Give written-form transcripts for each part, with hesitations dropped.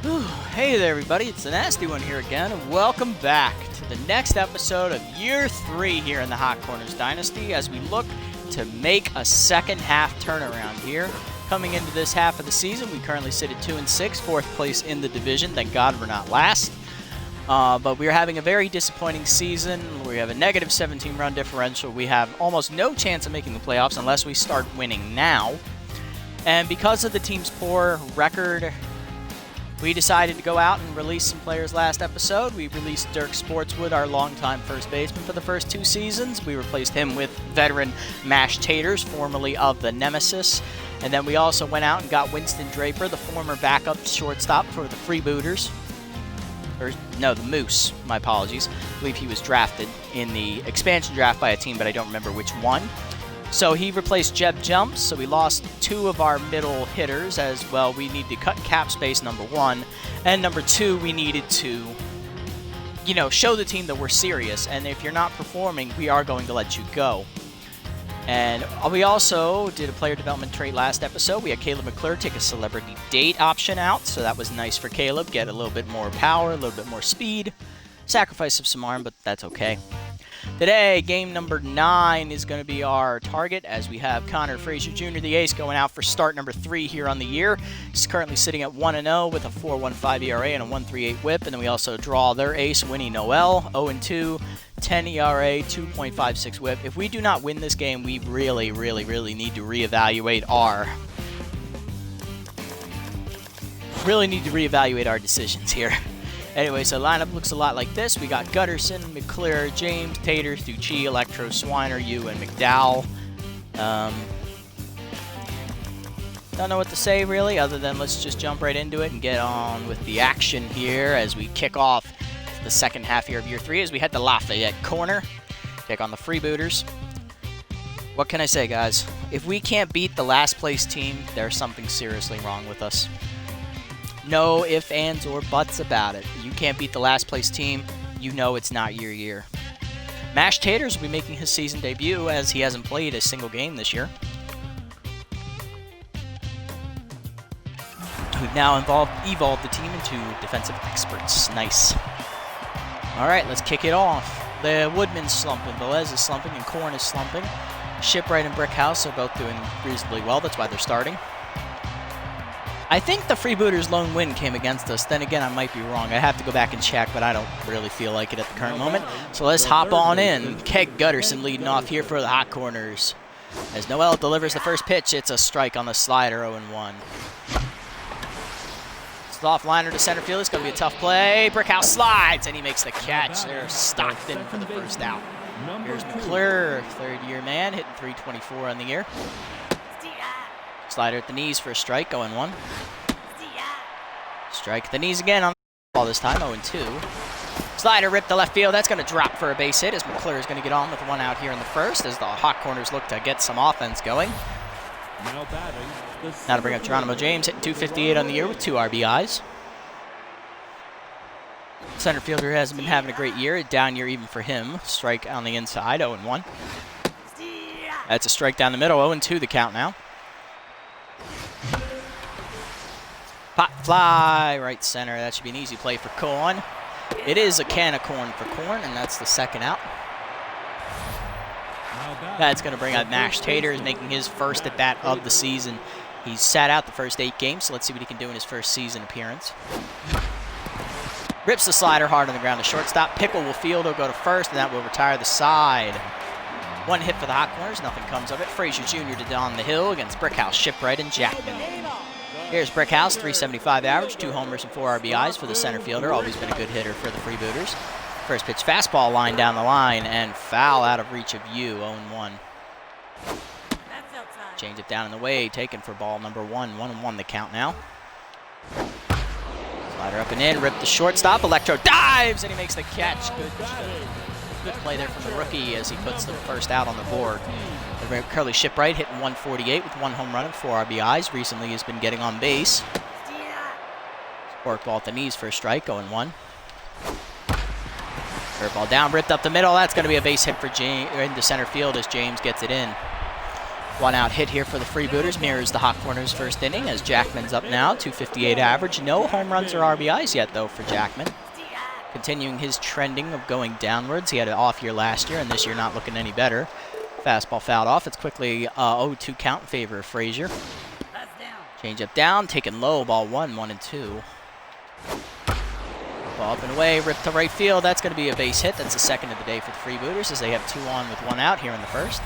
Hey there everybody, it's the Nasty One here again, and welcome back to the next episode of Year 3 here in the Hot Corners Dynasty as we look to make a second half turnaround here. Coming into this half of the season, we currently sit at 2-6, 4th place in the division. Thank God we're not last. But we're having a very disappointing season. We have a negative 17 run differential. We have almost no chance of making the playoffs unless we start winning now. And because of the team's poor record, we decided to go out and release some players last episode. We released Dirk Sportswood, our longtime first baseman for the first 2 seasons. We replaced him with veteran Mash Taters, formerly of the Nemesis. And then we also went out and got Winston Draper, the former backup shortstop for the Freebooters. Or, no, the Moose, my apologies. I believe he was drafted in the expansion draft by a team, but I don't remember which one. So he replaced Jeb Jumps, so we lost 2 of our middle hitters as well. We need to cut cap space, number 1. And number 2, we needed to, show the team that we're serious. And if you're not performing, we are going to let you go. And we also did a player development trait last episode. We had Caleb McClure take a celebrity date option out, so that was nice for Caleb. Get a little bit more power, a little bit more speed. Sacrifice of some arm, but that's okay. Today, game number 9 is going to be our target as we have Connor Frazier Jr., the ace, going out for start number 3 here on the year. He's currently sitting at 1-0 with a 4.15 ERA and a 1.38 whip. And then we also draw their ace, Winnie Noel, 0-2, 10 ERA, 2.56 whip. If we do not win this game, we really need to reevaluate our decisions here. Anyway, so lineup looks a lot like this. We got Gutterson, McClure, James, Taters, Ducci, Electro, Swiner, Yu, and McDowell. Don't know what to say, really, other than let's just jump right into it and get on with the action here as we kick off the second half here of Year 3 as we head to Lafayette Corner. Take on the Freebooters. What can I say, guys? If we can't beat the last place team, there's something seriously wrong with us. No ifs, ands, or buts about it. You can't beat the last place team, you know it's not your year. Mash Taters will be making his season debut as he hasn't played a single game this year. We've now evolved the team into defensive experts. Nice. Alright, let's kick it off. The Woodman's slumping, Velez is slumping, and Korn is slumping. Shipwright and Brickhouse are both doing reasonably well, that's why they're starting. I think the Freebooters' lone win came against us. Then again, I might be wrong. I have to go back and check, but I don't really feel like it at the current moment. So let's hop on in. Keg Gutterson leading off here for the Hot Corners. As Noel delivers the first pitch, it's a strike on the slider, 0-1. It's the off-liner to center field. It's going to be a tough play. Brickhouse slides, and he makes the catch. There's Stockton for the first out. Here's McClure, third-year man, hitting .324 on the year. Slider at the knees for a strike, 0-1. Strike at the knees again on the ball this time, 0-2. Slider ripped to left field. That's going to drop for a base hit as McClure is going to get on with 1 out here in the first as the Hot Corners look to get some offense going. Now to bring up Geronimo James, hitting .258 on the year with 2 RBIs. Center fielder hasn't been having a great year. A down year even for him. Strike on the inside, 0-1. That's a strike down the middle, 0-2 the count now. Pop fly, right center. That should be an easy play for Korn. It is a can of corn for Korn, and that's the second out. That's going to bring out Mash Taters, making his first at bat of the season. He's sat out the first 8 games, so let's see what he can do in his first season appearance. Rips the slider hard on the ground to shortstop. Pickle will field, he'll go to first, and that will retire the side. 1 hit for the Hot Corners, nothing comes of it. Frazier Jr. to don the hill against Brickhouse, Shipwright, and Jackman. Here's Brickhouse, .375 average, 2 homers and 4 RBIs for the center fielder. Always been a good hitter for the Freebooters. First pitch fastball line down the line and foul out of reach of Yu, 0-1. Change it down in the way, taken for ball number 1. 1-1 the count now. Slider up and in, rip the shortstop. Electro dives and he makes the catch. Good play there from the rookie as he puts the first out on the board. Curly Shipwright hitting .148 with 1 home run and 4 RBIs. Recently has been getting on base. Work ball at the knees for a strike, 0-1. Curveball down, ripped up the middle. That's going to be a base hit for James into center field as James gets it in. One out hit here for the Freebooters mirrors the Hot Corners' first inning as Jackman's up now, 258 average. No home runs or RBIs yet, though, for Jackman. Continuing his trending of going downwards. He had an off year last year, and this year not looking any better. Fastball fouled off. It's quickly 0-2 count in favor of Frazier. Change up down, taken low, ball 1-2. Ball up and away, ripped to right field. That's going to be a base hit. That's the second of the day for the Freebooters as they have 2 on with 1 out here in the first.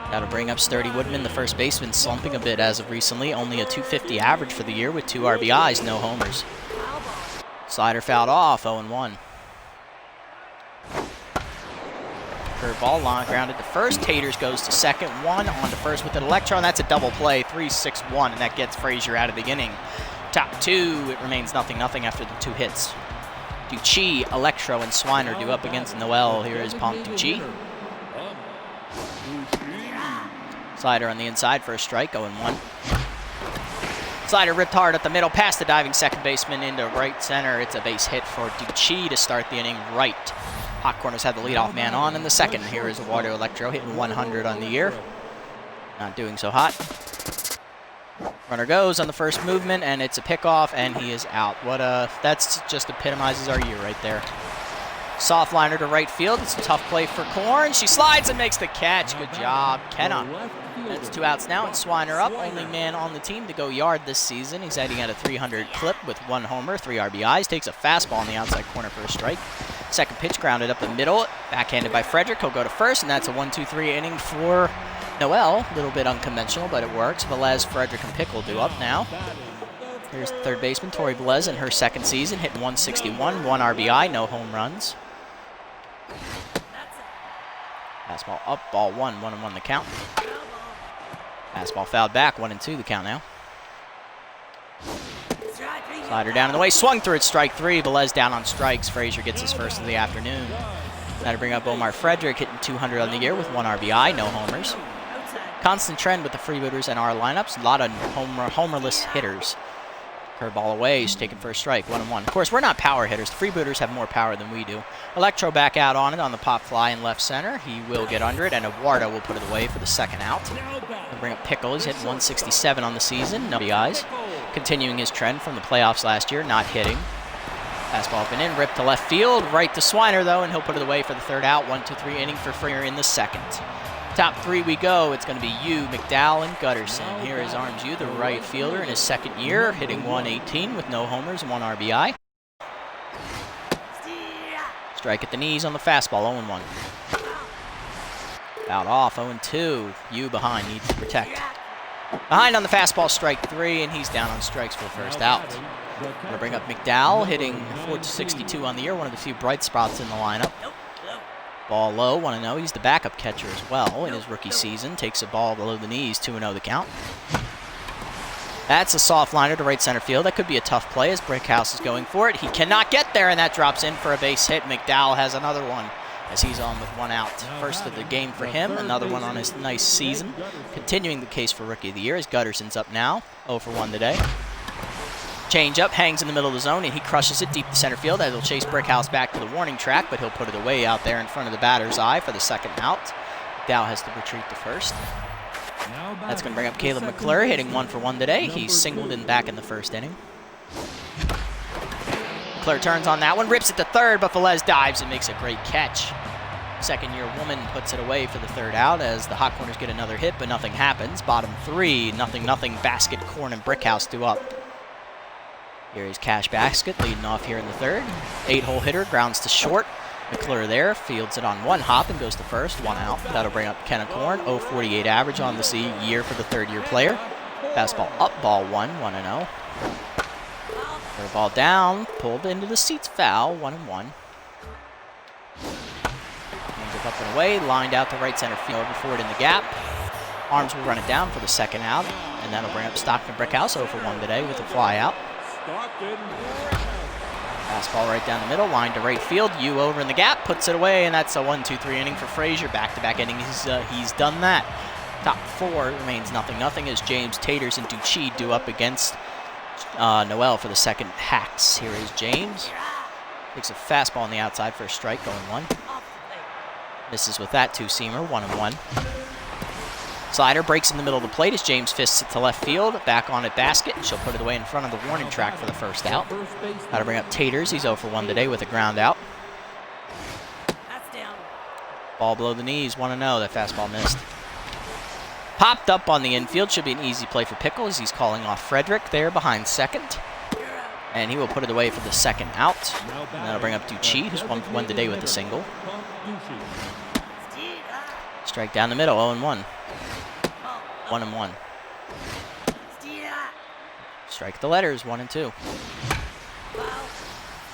That'll bring up Sturdy Woodman, the first baseman, slumping a bit as of recently. Only a 250 average for the year with 2 RBIs, no homers. Slider fouled off, 0-1. Curveball, line grounded to first. Taters goes to second. 1 on to first with an electron. That's a double play, 3-6-1, and that gets Frazier out of the inning. Top 2, it remains 0-0 after the 2 hits. Ducci, Electro, and Swiner do up against Noel. Here is Pomp Ducci. Slider on the inside for a strike, 0-1. Slider ripped hard at the middle, past the diving second baseman into right center. It's a base hit for Ducci to start the inning right. Hot Corners have the leadoff man on in the second. Here is Eduardo Electro hitting 100 on the year. Not doing so hot. Runner goes on the first movement, and it's a pickoff, and he is out. That's just epitomizes our year right there. Soft liner to right field. It's a tough play for Korn. She slides and makes the catch. Good job, Kenna. That's 2 outs now, and Swiner up. Only man on the team to go yard this season. He's hitting at a 300 clip with 1 homer, 3 RBIs. Takes a fastball on the outside corner for a strike. Second pitch grounded up the middle. Backhanded by Frederick. He'll go to first, and that's a 1-2-3 inning for Noel. A little bit unconventional, but it works. Velez, Frederick, and Pickle do up now. Here's the third baseman, Tori Velez, in her second season, hitting 161, 1 RBI, no home runs. Fastball up, ball 1, 1-1 the count. Fastball fouled back, 1-2 the count now. Slider down in the way, swung through it, strike 3. Velez down on strikes. Frazier gets his first of the afternoon. That'll bring up Omar Frederick, hitting 200 on the year with 1 RBI, no homers. Constant trend with the Freebooters and our lineups. A lot of homerless hitters. Curveball away, he's taken for a strike, 1-1. Of course, we're not power hitters. The Freebooters have more power than we do. Electro back out on it on the pop fly in left center. He will get under it, and Eduardo will put it away for the second out. We'll bring up Pickle. He's hitting 167 on the season, no RBIs. Continuing his trend from the playoffs last year, not hitting. Fastball up and in, ripped to left field, right to Swiner though, and he'll put it away for the third out. 1-2-3 inning for Frazier in the second. Top 3 we go. It's going to be Yu, McDowell, and Gutterson. Here is Arms Yu, the right fielder in his second year, hitting 118 with no homers and 1 RBI. Strike at the knees on the fastball, 0-1. Out off, 0-2. Yu behind, needs to protect. Behind on the fastball, strike 3, and he's down on strikes for the first out. We'll bring up McDowell, hitting 462 on the year, one of the few bright spots in the lineup. Ball low, 1-0. He's the backup catcher as well in his rookie season. Takes a ball below the knees, 2-0 the count. That's a soft liner to right center field. That could be a tough play as Brickhouse is going for it. He cannot get there, and that drops in for a base hit. McDowell has another one as he's on with 1 out. First of the game for him, another one on his nice season. Continuing the case for Rookie of the Year as Gutterson's up now, 0 for 1 today. Change up, hangs in the middle of the zone, and he crushes it deep to center field as he'll chase Brickhouse back to the warning track, but he'll put it away out there in front of the batter's eye for the second out. Dow has to retreat to first. That's going to bring up Caleb McClure, hitting 1 for 1 today. He's singled in back in the first inning. McClure turns on that one, rips it to third, but Velez dives and makes a great catch. Second-year woman puts it away for the third out as the Hot Corners get another hit, but nothing happens. Bottom 3, 0-0, Basket, Korn, and Brickhouse do up. Here is Cash Basket leading off here in the third. 8-hole hitter, grounds to short. McClure there, fields it on 1 hop and goes to first, 1 out. That'll bring up Kenna Korn, 0.48 average on the year for the third-year player. Fastball up, ball 1, 1-0. Third ball down, pulled into the seats, foul, 1-1. Up and away, lined out to right center field, over forward in the gap. Arms will run it down for the second out, and that'll bring up Stockton Brickhouse, 0 for 1 today with a fly out. Fastball right down the middle, line to right field. Yu over in the gap, puts it away, and that's a 1-2-3 inning for Frazier. Back-to-back innings, he's done that. Top 4 remains 0-0 as James, Taters, and Ducci do up against Noel for the second hacks. Here is James. Takes a fastball on the outside for a strike, going 1. Misses with that 2-seamer, 1-1. Slider breaks in the middle of the plate as James fists it to left field. Back on at basket, and she'll put it away in front of the warning track for the first out. That'll bring up Taters. He's 0 for 1 today with a ground out. Ball below the knees, 1-0. That fastball missed. Popped up on the infield. Should be an easy play for Pickle as he's calling off Frederick there behind second. And he will put it away for the second out. And that'll bring up Ducci, who's 1 for 1 today with a single. Strike down the middle, 0-1. 1-1. Strike the letters, 1-2.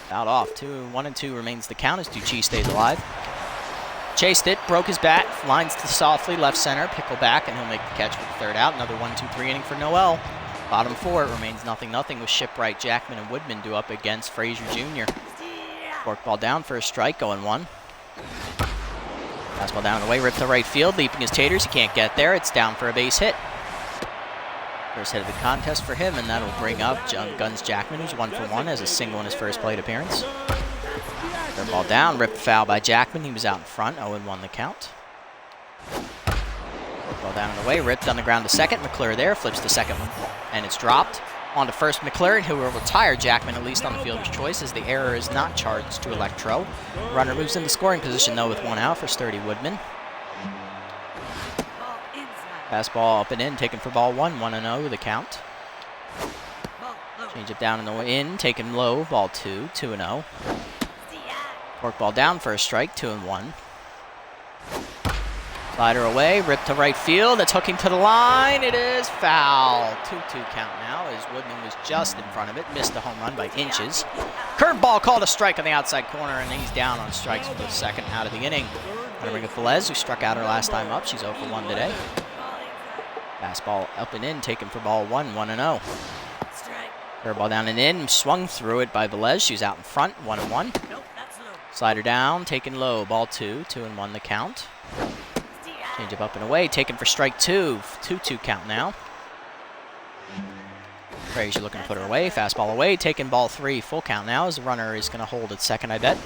Out off, 1-2 remains the count as Ducci stays alive. Chased it, broke his bat, lines to softly, left center, Pickle back, and he'll make the catch for the third out. Another 1-2-3 inning for Noel. Bottom 4, it remains 0-0 with Shipwright, Jackman, and Woodman due up against Frazier Jr. Forkball down for a strike, 0-1. Fastball down and away, ripped to right field, leaping his Taters. He can't get there. It's down for a base hit. First hit of the contest for him, and that'll bring up Guns Jackman, who's 1 for 1, as a single in his first plate appearance. Third ball down, ripped foul by Jackman. He was out in front, 0-1 the count. Ball down and away, ripped on the ground to second. McClure there, flips the second one, and it's dropped. On to first McClure, who will retire Jackman, at least on the fielder's choice, as the error is not charged to Electro. Runner moves into scoring position, though, with 1 out for sturdy Woodman. Fastball up and in, taken for ball 1, 1-0 the count. Change it down and in, taken low, ball 2, 2-0. Forkball down for a strike, 2-1. Slider away, ripped to right field. That's hooking to the line. It is foul. 2-2 count now as Woodman was just in front of it. Missed the home run by inches. Curveball called a strike on the outside corner, and he's down on strikes for the second out of the inning. Gonna bring up Velez, who struck out her last time up. She's 0 for 1 today. Fastball up and in, taken for ball 1, 1-0. Curveball down and in, swung through it by Velez. She was out in front, 1-1. Slider down, taken low, ball 2, 2-1 the count. Change up and away, taken for strike 2, 2-2 count now. Frazier looking to put her away, fastball away, taken ball 3, full count now as the runner is going to hold at second, I bet.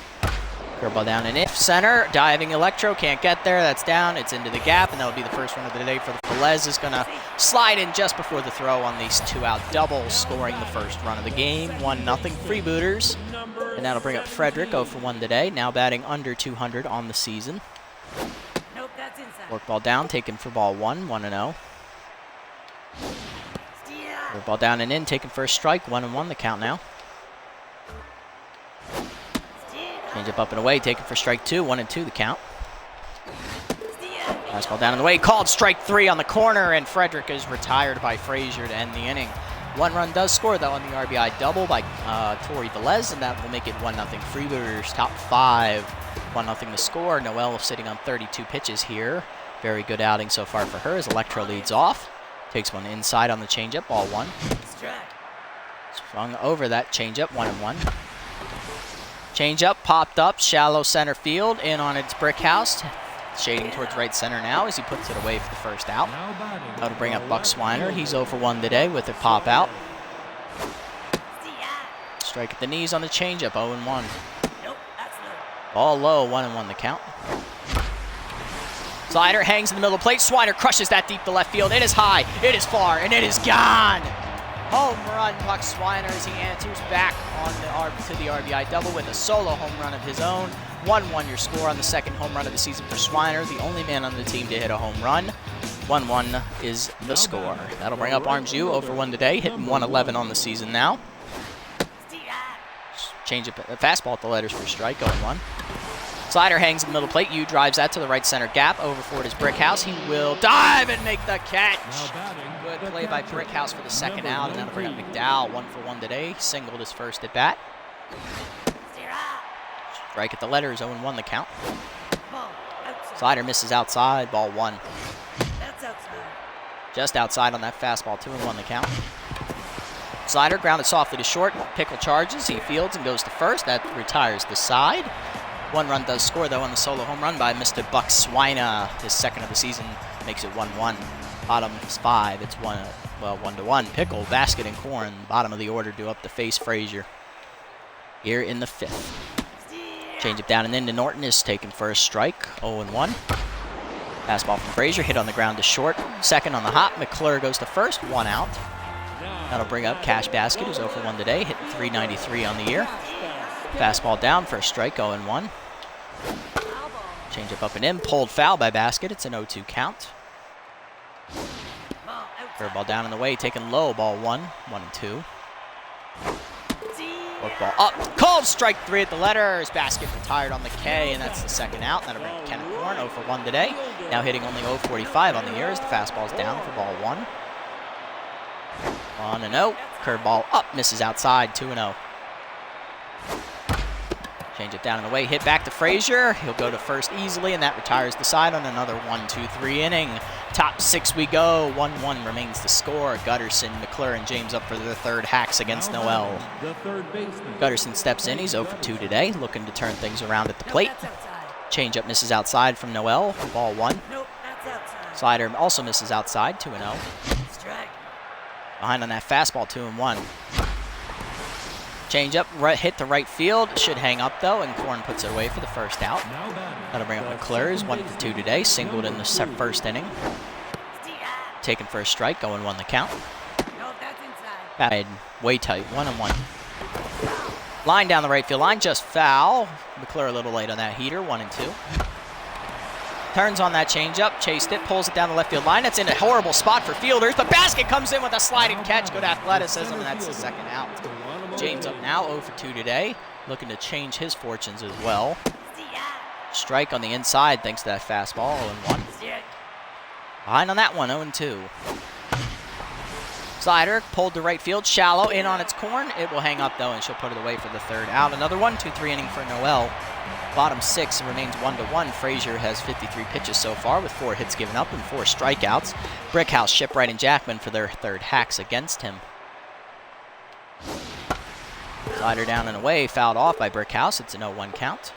Curveball down and in, center, diving Electro, can't get there, that's down, it's into the gap, and that'll be the first run of the day for the Velez. Is going to slide in just before the throw on these 2-out doubles, scoring the first run of the game, 1-0 Freebooters. And that'll bring up Frederick, 0 for 1 today, now batting under 200 on the season. Forkball down, taken for ball 1, 1-0. Ball down and in, taken for a strike, 1-1 the count now. Change up and away, taken for strike 2, 1-2 the count. Fastball down and away, called strike 3 on the corner, and Frederick is retired by Frazier to end the inning. 1 run does score, though, on the RBI double by Tori Velez, and that will make it 1-0 Freebooters, top 5. 1-0 the score. Noel sitting on 32 pitches here. Very good outing so far for her as Electro leads off. Takes one inside on the changeup, ball 1. Swung over that changeup, 1-1. Changeup popped up, shallow center field, in on its brick house. Shading towards right center now as he puts it away for the first out. That'll bring up Buck Swiner. He's 0 for 1 today with a pop out. Strike at the knees on the changeup, 0-1. Ball low, 1-1 the count. Slider hangs in the middle of the plate. Swiner crushes that deep to left field. It is high, it is far, and it is gone. Home run, Buck Swiner, as he answers back on to the RBI double with a solo home run of his own. 1-1 your score on the second home run of the season for Swiner, the only man on the team to hit a home run. 1-1 is the score. That'll bring up Arms U, 0 for 1 today, hitting 111 on the season now. Change up a fastball at the letters for strike, 0-1. Slider hangs in the middle plate. U drives that to the right center gap over for his Brickhouse. He will dive and make the catch. Good play by Brickhouse for the second out, and that'll bring up McDowell, 1 for 1 today. Singled his first at bat. Strike at the letters, 0-1 the count. Slider misses outside, ball 1. Just outside on that fastball, 2-1 the count. Slider grounded softly to short. Pickle charges. He fields and goes to first. That retires the side. 1 run does score, though, on the solo home run by Mr. Buck Swiner. His second of the season makes it 1-1. Bottom is 5. It's 1-1. Pickle, Basket, and Corn, bottom of the order, due up to face Frazier here in the 5th. Change it down and into Norton is taken for a strike, 0-1. Fastball from Frazier, hit on the ground to short. Second on the hop, McClure goes to first, 1 out. That'll bring up Cash Basket, who's 0 for 1 today, hitting .393 on the year. Fastball down for a strike, 0-1. Change up and in, pulled foul by Basket. It's an 0-2 count. Curveball down in the way, taken low, ball 1, 1-2. Ball up, called strike 3 at the letters. Basket retired on the K, and that's the second out. That'll bring Kenneth Warren 0 for 1 today. Now hitting only .045 on the year as the fastball's down for ball 1. 1-0. Curveball up, misses outside, 2-0. Change it down in the way, hit back to Frazier. He'll go to first easily, and that retires the side on another 1-2-3 inning. Top 6 we go. 1-1 remains the score. Gutterson, McClure, and James up for their third hacks against Noel. Gutterson steps in. He's 0 for 2 today, looking to turn things around at the plate. Change up misses outside from Noel. Ball 1. Slider also misses outside. 2-0. Behind on that fastball, 2-1. Change up, hit to right field. Should hang up though, and Korn puts it away for the first out. That'll bring up McClure, who's 1 for 2 today. Singled in the first inning. Taken for a strike, 0-1 the count. Batted way tight, 1-1. Line down the right field line, just foul. McClure a little late on that heater, 1-2. Turns on that changeup, chased it, pulls it down the left field line. That's in a horrible spot for fielders, but Basket comes in with a sliding catch. Good athleticism, and that's the second out. James up now, 0 for 2 today, looking to change his fortunes as well. Strike on the inside thanks to that fastball, 0-1. Behind on that one, 0-2. Slider pulled to right field, shallow, in on its corn. It will hang up though, and she'll put it away for the third out. Another 1-2-3 inning for Noel. Bottom 6 remains 1-1. Frazier has 53 pitches so far with 4 hits given up and 4 strikeouts. Brickhouse, Shipwright, and Jackman for their third hacks against him. Slider down and away, fouled off by Brickhouse. It's an 0-1 count.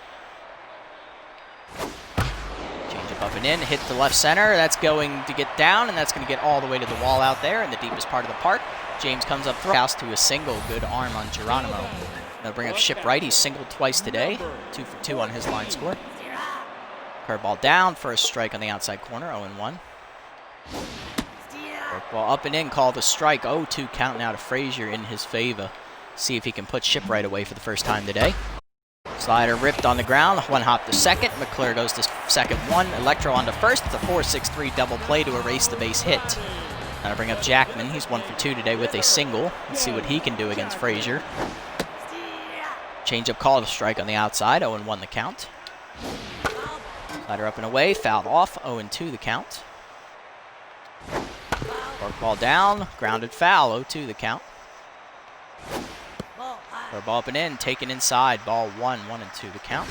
Change up and in, hit to left center. That's going to get down, and that's going to get all the way to the wall out there in the deepest part of the park. James comes up Brickhouse to a single. Good arm on Geronimo. They'll bring up Shipwright. He's singled twice today. 2 for 2 on his line score. Curveball down for a strike on the outside corner, 0-1. Ball up and in, called a strike. 0-2 count now to Frazier in his favor. See if he can put Shipwright away for the first time today. Slider ripped on the ground, 1 hop to second. McClure goes to second 1. Electro on to first. It's a 4-6-3 double play to erase the base hit. That'll bring up Jackman. He's 1 for 2 today with a single. Let's see what he can do against Frazier. Change up call to strike on the outside, 0-1 the count. Slider up and away, fouled off, 0-2 the count. Ball down, grounded foul, 0-2 the count. Ball up and in, taken inside, ball 1, 1-2 the count.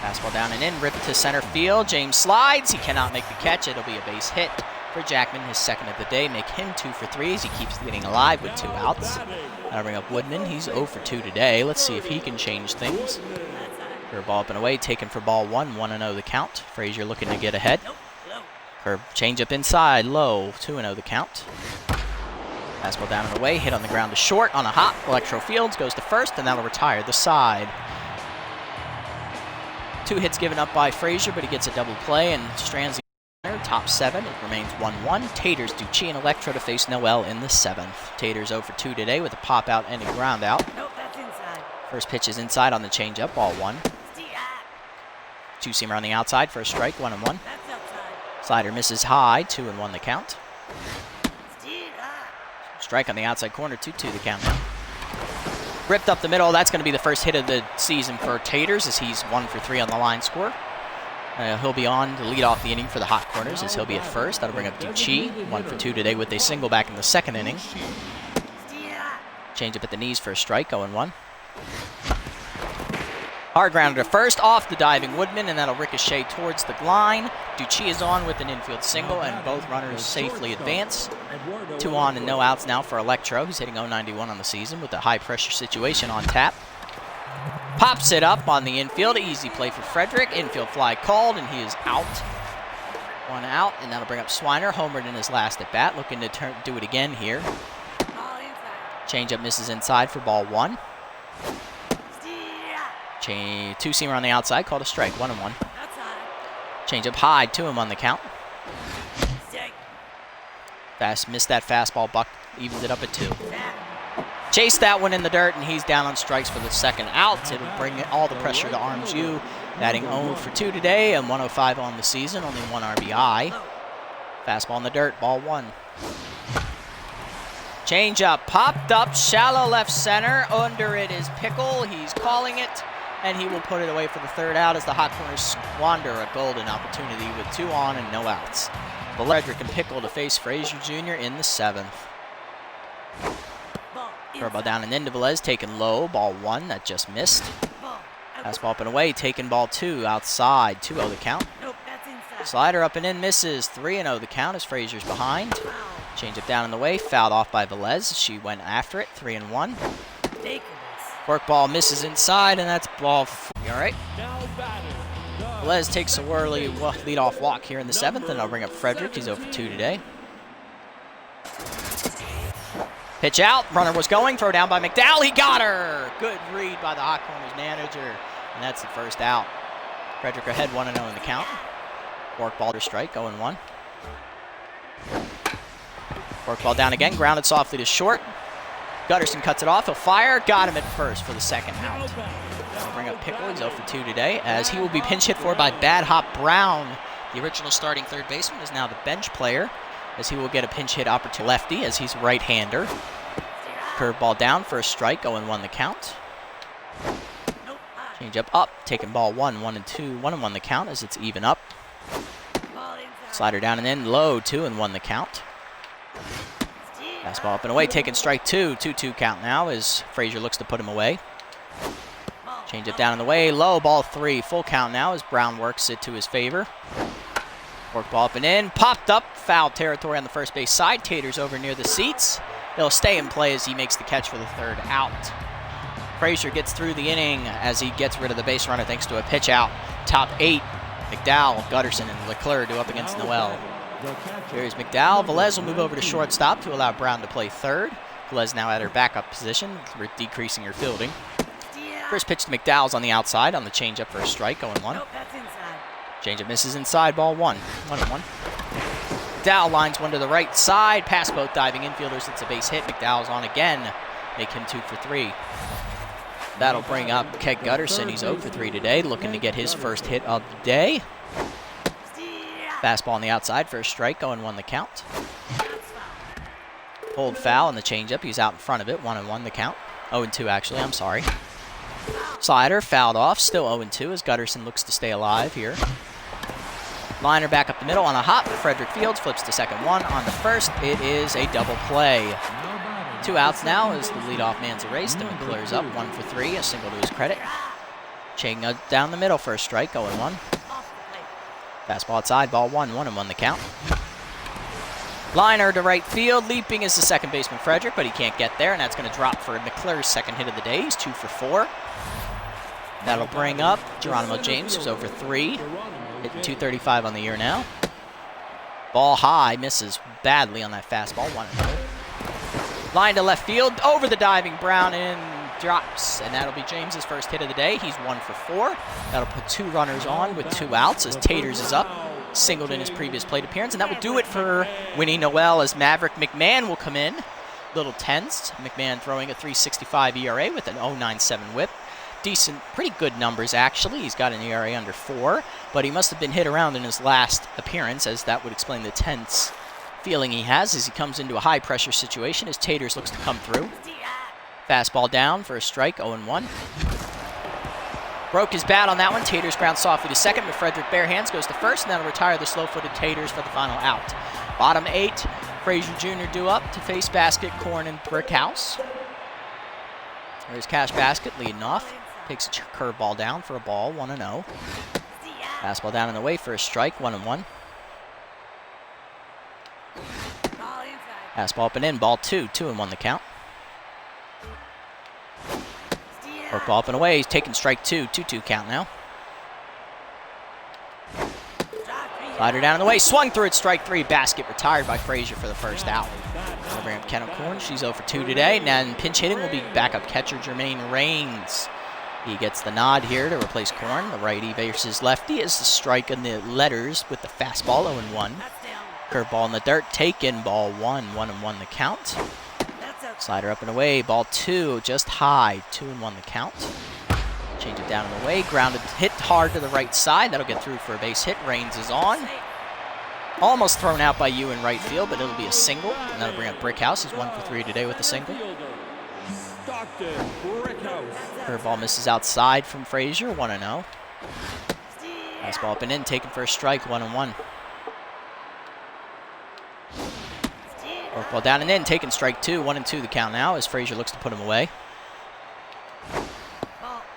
Fastball down and in, ripped to center field. James slides, he cannot make the catch. It'll be a base hit for Jackman, his second of the day. Make him 2 for 3 as he keeps getting alive with 2 outs. That'll bring up Woodman. He's 0 for 2 today. Let's see if he can change things. Curve up and away, taken for ball 1, 1-0 the count. Frazier looking to get ahead. Curve change up inside, low, 2-0 the count. Fastball down and away, hit on the ground to short on a hop. Electro Fields goes to first, and that'll retire the side. 2 hits given up by Frazier, but he gets a double play, and strands the top 7. It remains 1-1. Taters, Ducci, and Electro to face Noel in the 7th. Taters 0 for 2 today with a pop out and a ground out. First pitch is inside on the changeup, ball 1. 2-seamer on the outside for a strike, 1-1. Slider misses high, 2-1 the count. Strike on the outside corner, 2-2 the count now. Ripped up the middle. That's going to be the first hit of the season for Taters as he's 1 for 3 on the line score. He'll be on to lead off the inning for the hot corners as he'll be at first. That'll bring up Ducci, 1 for 2 today with a single back in the 2nd inning. Change up at the knees for a strike, 0-1. Hard grounder to first, off the diving Woodman, and that'll ricochet towards the line. Ducci is on with an infield single, and both runners safely advance. 2 on and no outs now for Electro, who's hitting .091 on the season with a high-pressure situation on tap. Pops it up on the infield. Easy play for Frederick. Infield fly called, and he is out. 1 out, and that'll bring up Swiner. Homered in his last at-bat, looking to do it again here. Changeup misses inside for ball 1. 2-seamer on the outside, called a strike, 1-1. Change up high, 2 him on the count. Missed that fastball, Buck evens it up at 2. Chased that one in the dirt, and he's down on strikes for the second out. It'll bring all the pressure to Arms U, batting 0 for 2 today and 105 on the season, only 1 RBI. Fastball in the dirt, ball 1. Change up, popped up, shallow left center. Under it is Pickle. He's calling it, and he will put it away for the third out as the Hot Corners squander a golden opportunity with 2 on and no outs. Frederick and Pickle to face Frazier Jr. in the 7th. Curveball down and into Velez, taken low, ball 1, that just missed. Fastball up and away, taken ball 2, outside, 2-0 the count. Slider up and in, misses, 3-0 the count as Frazier's behind. Change up down in the way, fouled off by Velez. She went after it, 3-1. Work ball misses inside, and that's ball 4. You all right? Velez takes a whirly leadoff walk here in the 7th, and I'll bring up Frederick. He's 0 for 2 today. Pitch out, runner was going, throw down by McDowell, he got her! Good read by the Hot Corners manager, and that's the first out. Frederick ahead 1-0 in the count. Fork ball to strike, 0-1. Fork ball down again, grounded softly to short. Gutterson cuts it off, he'll fire, got him at first for the second out. I'll bring up Pickle, he's 0 for 2 today, as he will be pinch hit for by Bad Hop Brown. The original starting third baseman is now the bench player, as he will get a pinch hit opportunity lefty, as he's a right-hander. Curveball down for a strike, 0-1 the count. Change up, taking ball 1, 1-2, 1-1 the count as it's even up. Slider down and in, low, 2-1 the count. Fastball up and away, taking strike 2, 2-2 count now as Frazier looks to put him away. Change it down in the way, low, ball 3, full count now as Brown works it to his favor. Work ball up and in, popped up, foul territory on the first base side. Taters over near the seats. He'll stay in play as he makes the catch for the third out. Frazier gets through the inning as he gets rid of the base runner thanks to a pitch out. Top 8, McDowell, Gutterson, and Leclerc do up against Noel. Here's McDowell. Velez will move over to shortstop to allow Brown to play third. Velez now at her backup position, decreasing her fielding. First pitch to McDowell's on the outside on the changeup for a strike, 0-1. Changeup misses inside, ball 1, 1-1. McDowell lines one to the right side, past both diving infielders. It's a base hit. McDowell's on again, make him 2 for 3. That'll bring up Keg Gutterson. He's 0 for 3 today, looking to get his first hit of the day. Fastball on the outside for a strike, 0-1 the count. Hold foul on the changeup. He's out in front of it, 1-1 the count. 0-2 actually, I'm sorry. Slider fouled off, still 0-2 as Gutterson looks to stay alive here. Liner back up the middle on a hop. Frederick Fields flips to second, 1 on the first. It is a double play. 2 outs now as the leadoff man's erased and clears up 1 for 3, a single to his credit. Chang down the middle for a strike, 0-1. Fastball outside, ball 1, 1-1 the count. Liner to right field, leaping is the second baseman Frederick, but he can't get there, and that's going to drop for McClure's second hit of the day. He's 2 for 4. That'll bring up Geronimo James, who's over 3, hitting .235 on the year now. Ball high, misses badly on that fastball, 1-0. Line to left field, over the diving Brown, and drops, and that'll be James's first hit of the day. He's 1 for 4. That'll put 2 runners on with 2 outs as Taters is up. Singled in his previous plate appearance, and that will do it for Winnie Noel as Maverick McMahon will come in. Little tense. McMahon throwing a 3.65 ERA with an 0.97 whip. Decent, pretty good numbers actually. He's got an ERA under 4, but he must have been hit around in his last appearance, as that would explain the tense feeling he has as he comes into a high pressure situation as Taters looks to come through. Fastball down for a strike, 0-1. Broke his bat on that one. Taters ground softly to second, but Frederick bare hands goes to first, and that'll retire the slow-footed Taters for the final out. Bottom 8, Frazier Jr. due up to face Basket, Corn, and Brickhouse. There's Cash Basket leading off. Takes a curveball down for a ball, 1-0. Fastball down in the way for a strike, 1-1. Fastball up and in, ball 2, 2-1 the count. Work ball up and away, he's taking strike 2, 2-2 count now. Slider down in the way, swung through it, strike 3. Basket retired by Frazier for the first out. I'll bring up Kendall Corn, she's 0 for 2 today. And then pinch hitting will be backup catcher Jermaine Raines. He gets the nod here to replace Korn. The righty versus lefty is the strike in the letters with the fastball, 0-1. Curveball in the dirt, taken, ball 1, 1-1 the count. Slider up and away, ball 2, just high, 2-1 the count. Change it down and away, grounded, hit hard to the right side. That'll get through for a base hit. Rains is on. Almost thrown out by you in right field, but it'll be a single. And that'll bring up Brickhouse. He's 1 for 3 today with a single. Curveball misses outside from Frazier, 1-0. Fastball up and in, taken for a strike, 1-1. Ball down and in, taken strike 2, 1-2 the count now as Frazier looks to put him away.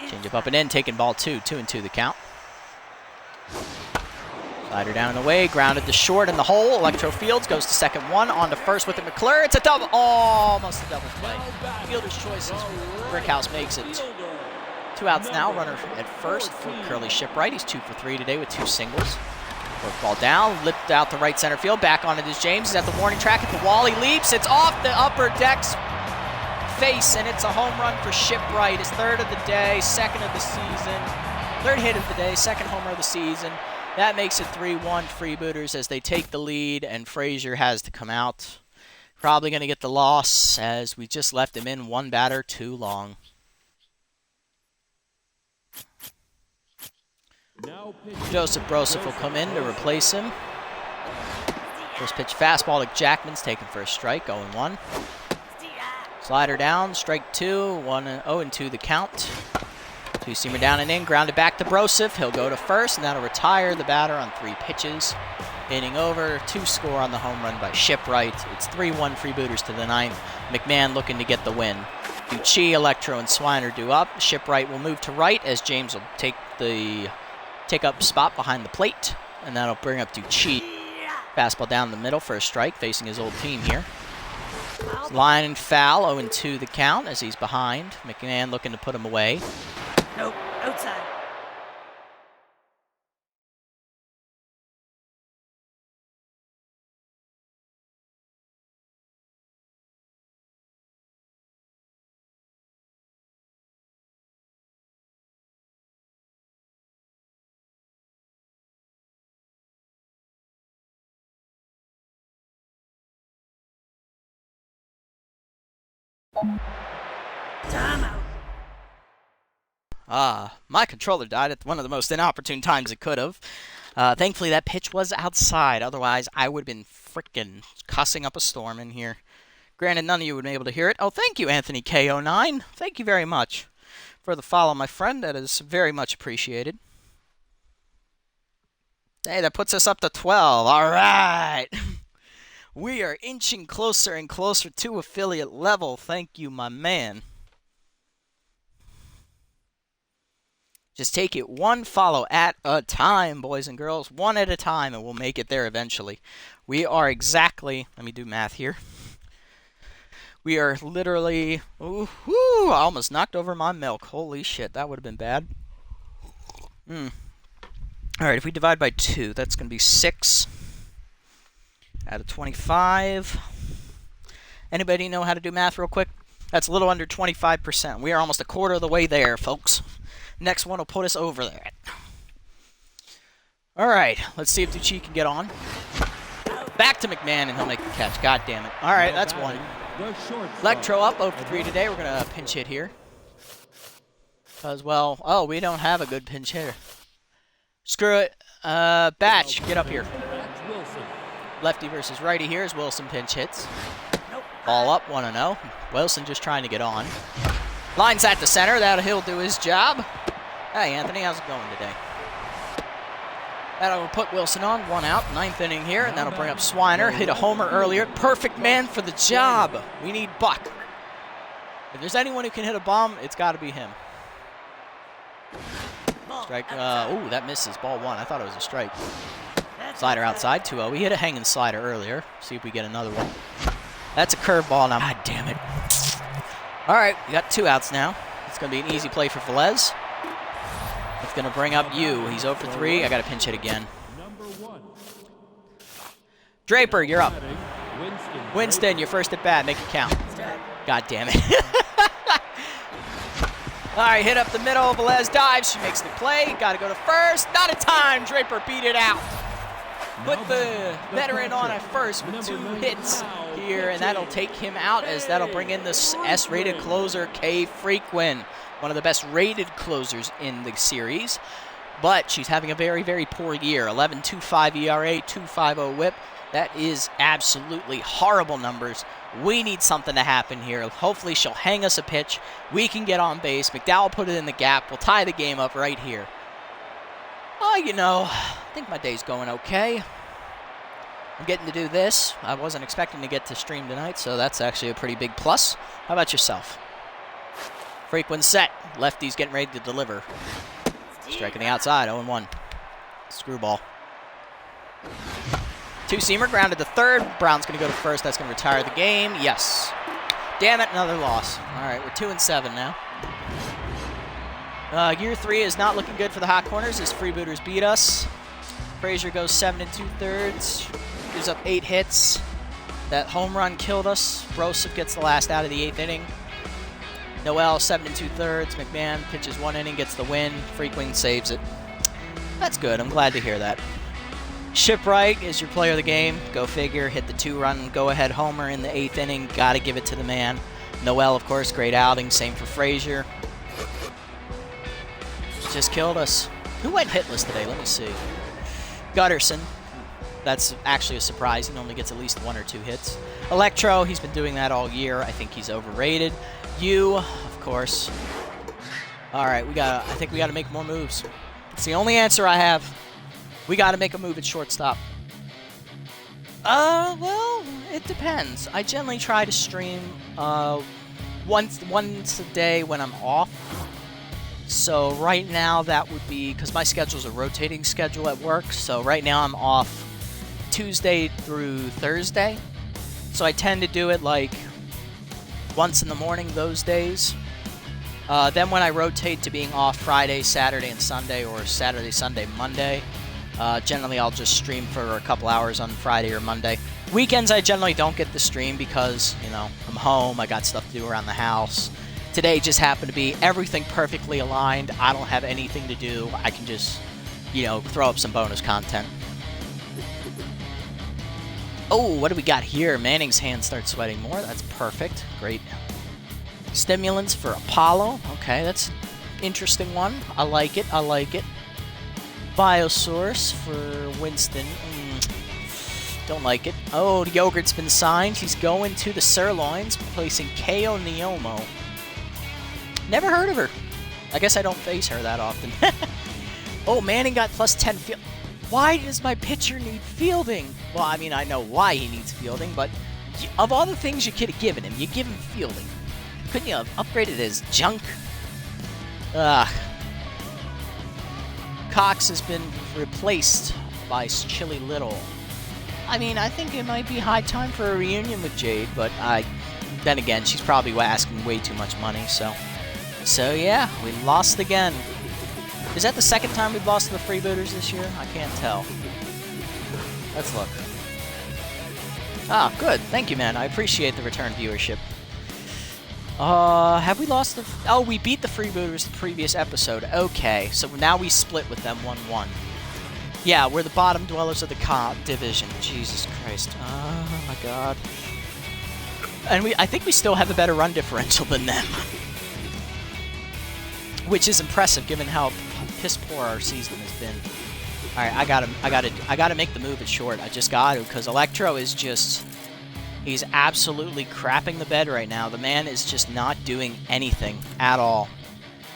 Change up and in, taking ball 2, 2-2 the count. Slider down and away, grounded to short in the hole. Electro Fields goes to second 1, on to first with the McClure. It's a double, almost a double play. Fielder's choices, Brickhouse makes it. 2 outs now, runner at first for Curly Shipwright. He's 2 for 3 today with 2 singles. Ball down, lipped out the right center field, back onto this James. He's at the warning track at the wall, he leaps, it's off the upper deck's face, and it's a home run for Shipwright. His 3rd of the day, 2nd of the season. 3rd hit of the day, 2nd homer of the season. That makes it 3-1 Freebooters as they take the lead, and Frazier has to come out. Probably going to get the loss as we just left him in 1 batter too long. Joseph Broseph will come in to replace him. First pitch fastball to Jackman's taken for a strike, 0-1. Slider down, strike 2, 0-2 the count. 2-seamer down and in, grounded back to Broseph. He'll go to first, and that'll retire the batter on 3 pitches. Inning over, 2 score on the home run by Shipwright. It's 3-1 Freebooters to the 9th. McMahon looking to get the win. Ducci, Electro, and Swiner do up. Shipwright will move to right as James will take up spot behind the plate, and that'll bring up Ducci. Fastball down the middle for a strike, facing his old team here. Line and foul, 0-2 the count as he's behind. McMahon looking to put him away. Nope, outside. My controller died at one of the most inopportune times it could have. Thankfully, that pitch was outside. Otherwise, I would have been frickin' cussing up a storm in here. Granted, none of you would be able to hear it. Oh, thank you, Anthony K09. Thank you very much for the follow, my friend. That is very much appreciated. Hey, that puts us up to 12. All right. We are inching closer and closer to affiliate level. Thank you, my man. Just take it 1 follow at a time, boys and girls. 1 at a time, and we'll make it there eventually. We are exactly, let me do math here. We are literally, I almost knocked over my milk. Holy shit, that would have been bad. All right, if we divide by 2, that's going to be 6 out of 25. Anybody know how to do math real quick? That's a little under 25%. We are almost a quarter of the way there, folks. Next one will put us over that. All right, let's see if Ducci can get on. Back to McMahon, and he'll make the catch. God damn it. All right, that's 1. Electro up 0 for 3 today. We're going to pinch hit here. Because, well, we don't have a good pinch hitter. Screw it. Batch, get up here. Lefty versus righty here as Wilson pinch hits. Ball up, 1-0. Wilson just trying to get on. Lines at the center. He'll do his job. Hey, Anthony, how's it going today? That'll put Wilson on, 1 out, 9th inning here, and that'll bring up Swiner. Hit a homer earlier. Perfect man for the job. We need Buck. If there's anyone who can hit a bomb, it's got to be him. Strike. That misses. Ball 1. I thought it was a strike. Slider outside, 2-0. We hit a hanging slider earlier. See if we get another one. That's a curveball now. God damn it. All right, we got 2 outs now. It's going to be an easy play for Velez. It's going to bring up you. He's 0 for 3. I got to pinch hit again. Draper, you're up. Winston, your first at bat. Make it count. God damn it. All right, hit up the middle. Velez dives. She makes the play. Got to go to first. Not in time. Draper beat it out. Put the veteran on at first with 2 hits here, and that'll take him out as that'll bring in the S-rated closer, Kay Frequin, one of the best rated closers in the series. But she's having a very, very poor year. 11.25 ERA, 2.50 whip. That is absolutely horrible numbers. We need something to happen here. Hopefully she'll hang us a pitch. We can get on base. McDowell put it in the gap. We'll tie the game up right here. Oh, you know, I think my day's going okay. I'm getting to do this. I wasn't expecting to get to stream tonight, so that's actually a pretty big plus. How about yourself? Frequent set. Lefty's getting ready to deliver. Striking the outside, 0-1. Screwball. Two-seamer grounded to third. Brown's going to go to first. That's going to retire the game. Yes. Damn it, another loss. All right, we're 2-7 now. Year 3 is not looking good for the hot corners as freebooters beat us. Frazier goes 7 2/3. Gives up 8 hits. That home run killed us. Broseph gets the last out of the 8th inning. Noel 7 2/3. McMahon pitches 1 inning, gets the win. Frequin saves it. That's good. I'm glad to hear that. Shipwright is your player of the game. Go figure. Hit the 2-run go-ahead homer in the 8th inning. Got to give it to the man. Noel, of course, great outing. Same for Frazier. Just killed us. Who went hitless today? Let me see. Gutterson. That's actually a surprise. He normally gets at least 1 or 2 hits. Electro, he's been doing that all year. I think he's overrated. You, of course. All right, I think we got to make more moves. It's the only answer I have. We got to make a move at shortstop. Well, it depends. I generally try to stream once a day when I'm off. So right now that would be, because my schedule's a rotating schedule at work, so right now I'm off Tuesday through Thursday. So I tend to do it like once in the morning those days. Then when I rotate to being off Friday, Saturday, and Sunday, or Saturday, Sunday, Monday, generally I'll just stream for a couple hours on Friday or Monday. Weekends I generally don't get the stream because, you know, I'm home, I got stuff to do around the house. Today just happened to be everything perfectly aligned. I don't have anything to do. I can just, you know, throw up some bonus content. Oh, what do we got here? Manning's hand starts sweating more. That's perfect. Great. Stimulants for Apollo. Okay, that's an interesting one. I like it. I like it. Biosource for Winston. Don't like it. Oh, the Yogurt's been signed. He's going to the Sirloins, placing Ko Niomo. Never heard of her. I guess I don't face her that often. Oh, Manning got plus 10 field. Why does my pitcher need fielding? Well, I mean, I know why he needs fielding, but of all the things you could have given him, you give him fielding. Couldn't you have upgraded his junk? Cox has been replaced by Chili Little. I mean, I think it might be high time for a reunion with Jade, but then again, she's probably asking way too much money, so yeah, we lost again. Is that the second time we've lost to the freebooters this year? I can't tell. Let's look. Ah, good. Thank you, man. I appreciate the return viewership. Have we lost the... Oh, we beat the freebooters the previous episode. Okay, so now we split with them 1-1. Yeah, we're the bottom dwellers of the division. Jesus Christ. Oh, my God. And I think we still have a better run differential than them. Which is impressive given how piss poor our season has been. All right, I gotta make the move at short. I just got to, because Electro is just, he's absolutely crapping the bed right now. The man is just not doing anything at all.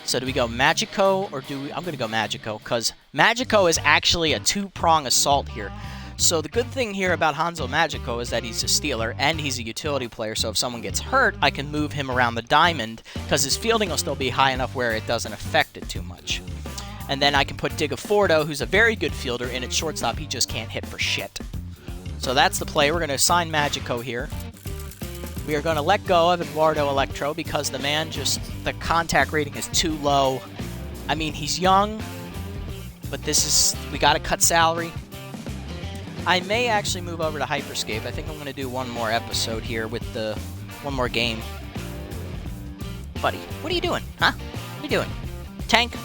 So do we go Magico or do we? I'm gonna go Magico because Magico is actually a 2-prong assault here. So the good thing here about Hanzo Magico is that he's a stealer and he's a utility player, so if someone gets hurt, I can move him around the diamond because his fielding will still be high enough where it doesn't affect it too much. And then I can put Digafordo, who's a very good fielder, in at shortstop. He just can't hit for shit. So that's the play. We're going to assign Magico here. We are going to let go of Eduardo Electro because the man just, the contact rating is too low. I mean, he's young, but we got to cut salary. I may actually move over to Hyperscape. I think I'm going to do one more episode here with one more game. Buddy, what are you doing, huh? What are you doing? Tank? Do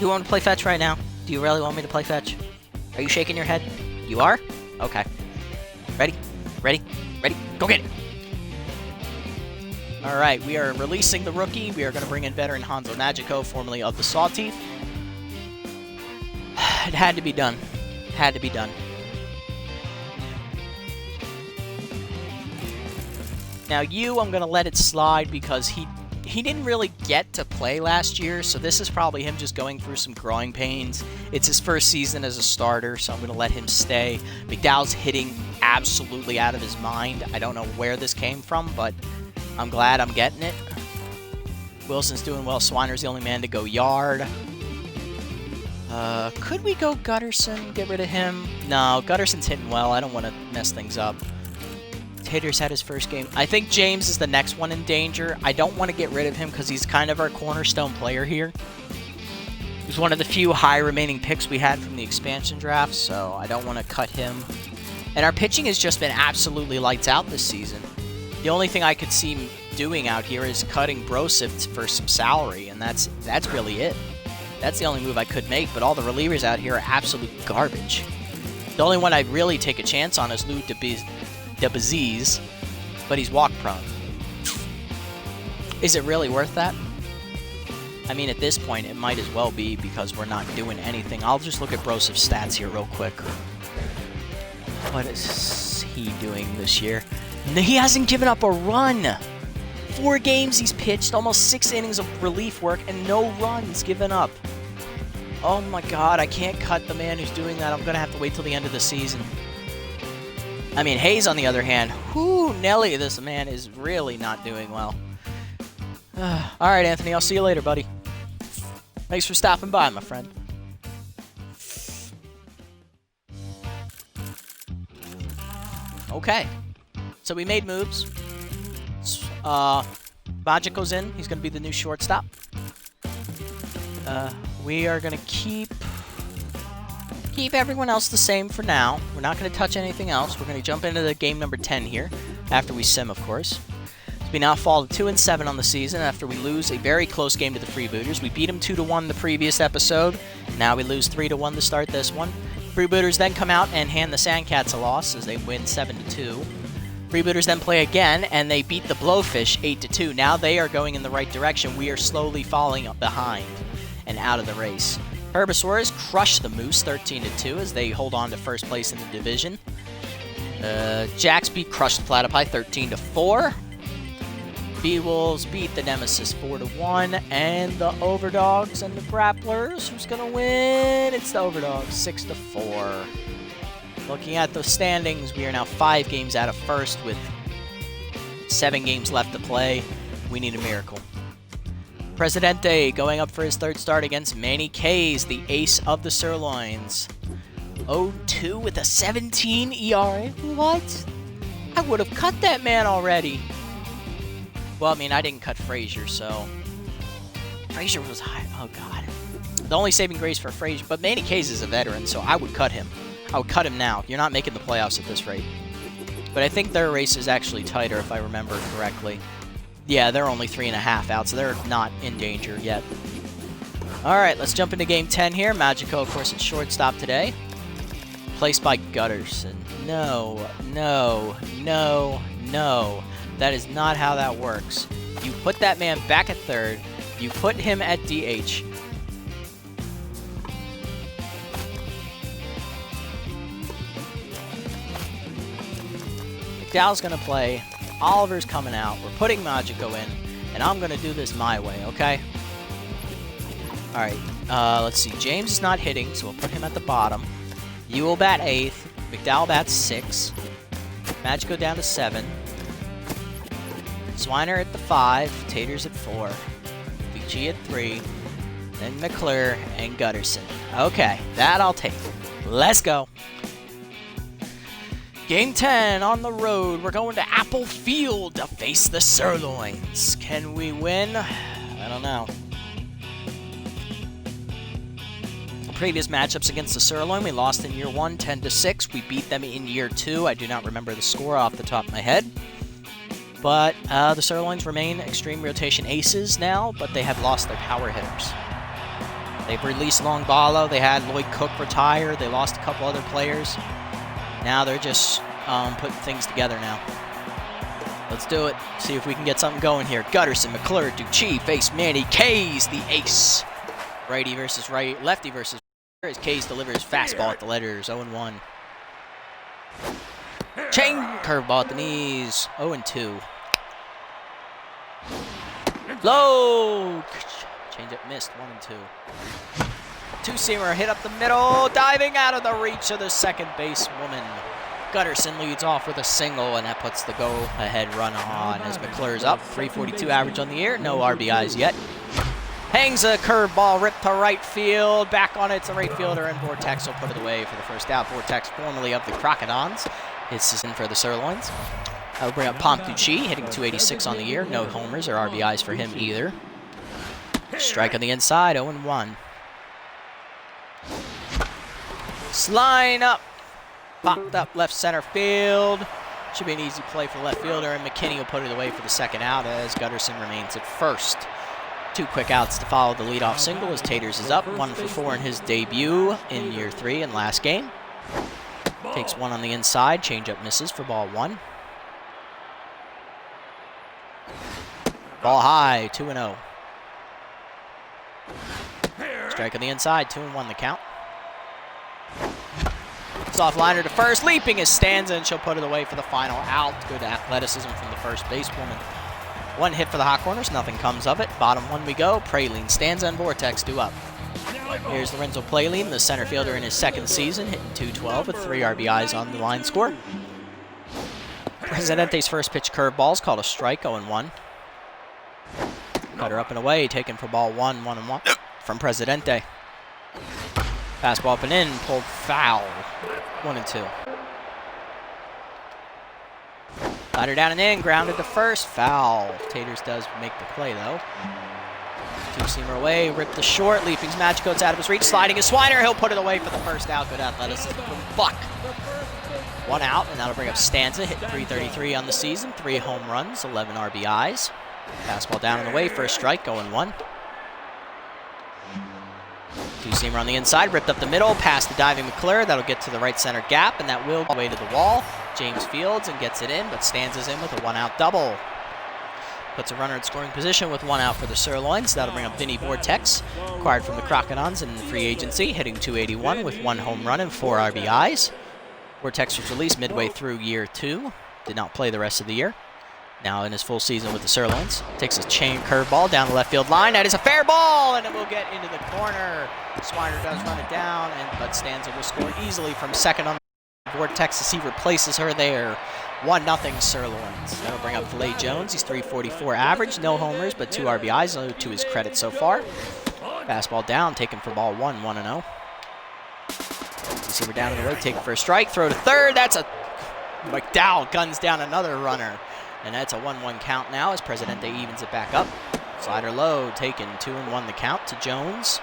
you want to play fetch right now? Do you really want me to play fetch? Are you shaking your head? You are? Okay. Ready? Ready? Ready? Go get it! Alright, we are releasing the rookie. We are going to bring in veteran Hanzo Magico, formerly of the Sawteeth. It had to be done. Had to be done. Now I'm going to let it slide because he didn't really get to play last year, so this is probably him just going through some growing pains. It's his first season as a starter, so I'm going to let him stay. McDowell's hitting absolutely out of his mind. I don't know where this came from, but I'm glad I'm getting it. Wilson's doing well. Swiner's the only man to go yard. Could we go Gutterson, get rid of him? No, Gutterson's hitting well. I don't want to mess things up. Tater's had his first game. I think James is the next one in danger. I don't want to get rid of him because he's kind of our cornerstone player here. He's one of the few high remaining picks we had from the expansion draft, so I don't want to cut him. And our pitching has just been absolutely lights out this season. The only thing I could see doing out here is cutting Brosif for some salary, and that's really it. That's the only move I could make, but all the relievers out here are absolute garbage. The only one I'd really take a chance on is Lou DeBaziz, but he's walk prone. Is it really worth that? I mean, at this point, it might as well be because we're not doing anything. I'll just look at Brosif's stats here real quick. What is he doing this year? He hasn't given up a run. 4 games he's pitched, almost 6 innings of relief work, and no runs given up. Oh my god, I can't cut the man who's doing that. I'm going to have to wait till the end of the season. I mean, Hayes, on the other hand, whoo, Nelly, this man is really not doing well. Alright, Anthony, I'll see you later, buddy. Thanks for stopping by, my friend. Okay. So we made moves. Magico's in. He's going to be the new shortstop. We are going to keep everyone else the same for now. We're not going to touch anything else. We're going to jump into the game number 10 here, after we sim, of course. We now fall to 2-7 on the season after we lose a very close game to the Freebooters. We beat them 2-1 the previous episode. Now we lose 3-1 to start this one. Freebooters then come out and hand the Sandcats a loss as they win 7-2. Freebooters then play again, and they beat the Blowfish 8-2. Now they are going in the right direction. We are slowly falling behind and out of the race. Herbisaurs crush the Moose 13-2 as they hold on to first place in the division. Jaxby crushed the Platypi 13-4. B-Wolves beat the Nemesis 4-1, and the Overdogs and the Grapplers, who's gonna win? It's the Overdogs 6-4. Looking at the standings, we are now 5 games out of first with 7 games left to play. We need a miracle. Presidente going up for his 3rd start against Manny Kays, the ace of the Sirloins. 0-2 with a 17 ERA. What? I would have cut that man already. Well, I mean, I didn't cut Frazier, so... Frazier was high. Oh, God. The only saving grace for Frazier... But Manny Kays is a veteran, so I would cut him. I would cut him now. You're not making the playoffs at this rate. But I think their race is actually tighter, if I remember correctly. Yeah, they're only 3.5 out, so they're not in danger yet. Alright, let's jump into Game 10 here. Magico, of course, at shortstop today. Placed by Gutterson. No, no, no, no. That is not how that works. You put that man back at 3rd. You put him at DH. McDowell's going to play. Oliver's coming out. We're putting Magico in. And I'm going to do this my way, okay? Alright, let's see. James is not hitting, so we'll put him at the bottom. You will bat 8th. McDowell bats 6. Magico down to 7. Swiner at the 5, Taters at 4, BG at 3, then McClure and Gutterson. Okay, that I'll take. Let's go. Game 10 on the road. We're going to Apple Field to face the Sirloins. Can we win? I don't know. Previous matchups against the Sirloin, we lost in year 1, 10-6. We beat them in year 2. I do not remember the score off the top of my head. But the Sirloins remain extreme rotation aces now, but they have lost their power hitters. They've released Longbalo. They had Lloyd Cook retire. They lost a couple other players. Now they're just putting things together now. Let's do it. See if we can get something going here. Gutterson, McClure, Ducci, face Manny, Kays, the ace. Righty versus right, lefty versus right. As Kays delivers fastball at the letters, 0-1. Chain curveball at the knees, 0-2. Low. Change-up missed, 1-2. Two-seamer hit up the middle, diving out of the reach of the second base woman. Gutterson leads off with a single, and that puts the go-ahead run on as McClure's up. 342 average on the year, no RBIs yet. Hangs a curveball, ripped to right field. Back on it to right fielder, and Vortex will put it away for the first out. Vortex, formerly of the Crocodons, hits in for the Sirloins. That'll bring up Ducci, hitting 286 on the year. No homers or RBIs for him either. Strike on the inside, 0-1. Line up. Popped up left center field. Should be an easy play for the left fielder, and McKinney will put it away for the second out as Gutterson remains at first. 2 quick outs to follow the leadoff single as Taters is up. 1 for 4 in his debut in year 3 and last game. Takes one on the inside. Changeup misses for ball 1. Ball high, 2-0. Strike on the inside, 2-1 the count. Soft liner to first, leaping is Stanza, and she'll put it away for the final out. Good athleticism from the first basewoman. 1 hit for the Hot Corners, nothing comes of it. Bottom 1 we go. Praline, Stanza, and Vortex due up. Here's Lorenzo Praline, the center fielder in his second season, hitting .212 with 3 RBIs on the line score. Presidente's first pitch curveball is called a strike, 0-1. Cutter up and away, taken for ball 1, 1-1 from Presidente. Fastball up and in, pulled foul, 1-2. Ladder down and in, grounded to first, foul. Taters does make the play though. Two-seamer away, ripped the short, Leaping's Magico's out of his reach, sliding is Swiner, he'll put it away for the first out. Good athleticism from Buck. 1 out, and that'll bring up Stanza, hitting .333 on the season, 3 home runs, 11 RBIs. Fastball down and away, first strike, 0-1. Two-seamer on the inside, ripped up the middle, past the diving McClure. That'll get to the right center gap, and that will go away to the wall. James fields and gets it in, but Stanza's in with a 1-out double. Puts a runner in scoring position with 1 out for the Sirloins. That'll bring up Vinny Vortex, acquired from the Crocodons in free agency, hitting .281 with 1 home run and 4 RBIs. Vortex was released midway through year 2. Did not play the rest of the year. Now in his full season with the Sirloins. Takes a chain curveball down the left field line. That is a fair ball, and it will get into the corner. Swiner does run it down, but Stanza will score easily from second on the Vortex as he replaces her there. 1-0 Sirloins. That'll bring up Filet Jones. He's .344 average, no homers, but 2 RBIs to his credit so far. Fastball down, taken for ball 1, 1-0. Receiver down in the way, taken for a strike, throw to third. That's a McDowell guns down another runner. And that's a 1-1 count now as Presidente evens it back up. Slider low, taken 2-1 the count to Jones.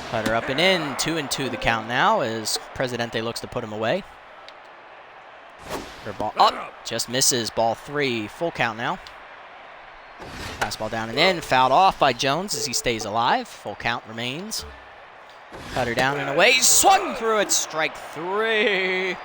Cutter up and in, 2-2 the count now as Presidente looks to put him away. Ball up, just misses, ball 3, full count now. Fastball down and in, fouled off by Jones as he stays alive. Full count remains. Cutter down and away, swung through it, strike 3.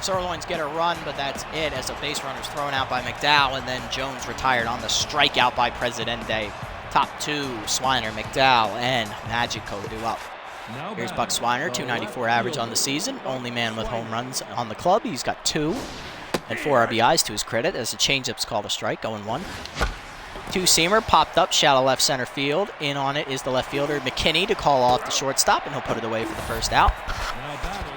Sirloins get a run, but that's it as a base runner's thrown out by McDowell, and then Jones retired on the strikeout by Presidente. Top 2, Swiner, McDowell, and Magico due up. Here's Buck Swiner, .294 average on the season. Only man with home runs on the club. He's got 2 and 4 RBIs to his credit as the changeup's called a strike, 0-1. Two-seamer popped up, shallow left center field. In on it is the left fielder, McKinney, to call off the shortstop, and he'll put it away for the first out.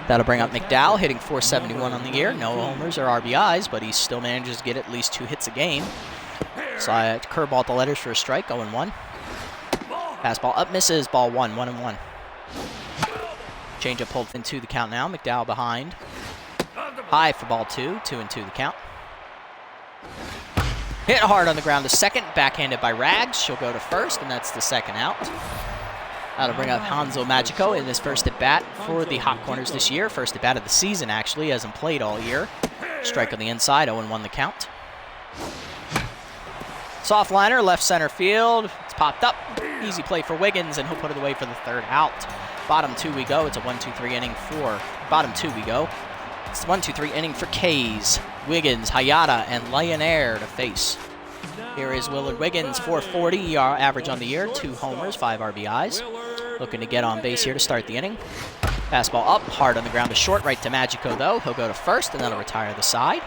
That'll bring up McDowell, hitting .471 on the year. No homers or RBIs, but he still manages to get at least 2 hits a game. Slide curveball at the letters for a strike, 0-1. Fastball up, misses, ball 1, 1-1. Changeup pulled into the count now. McDowell behind. High for ball 2, 2-2 the count. Hit hard on the ground to second, backhanded by Rags. She'll go to first, and that's the second out. That'll bring up Hanzo Magico in his first at-bat for the Hot Corners this year. First at-bat of the season, actually. Hasn't played all year. Strike on the inside, 0-1 the count. Soft liner, left center field. It's popped up. Easy play for Wiggins, and he'll put it away for the third out. Bottom 2 we go. It's a 1-2-3 inning for bottom 2 we go. It's the 1-2-3 inning for K's. Wiggins, Hayata, and Lionaire to face. Here is Willard Wiggins, 440 average on the year, 2 homers, 5 RBIs. Looking to get on base here to start the inning. Fastball up, hard on the ground to short, right to Magico though. He'll go to first, and that'll retire the side.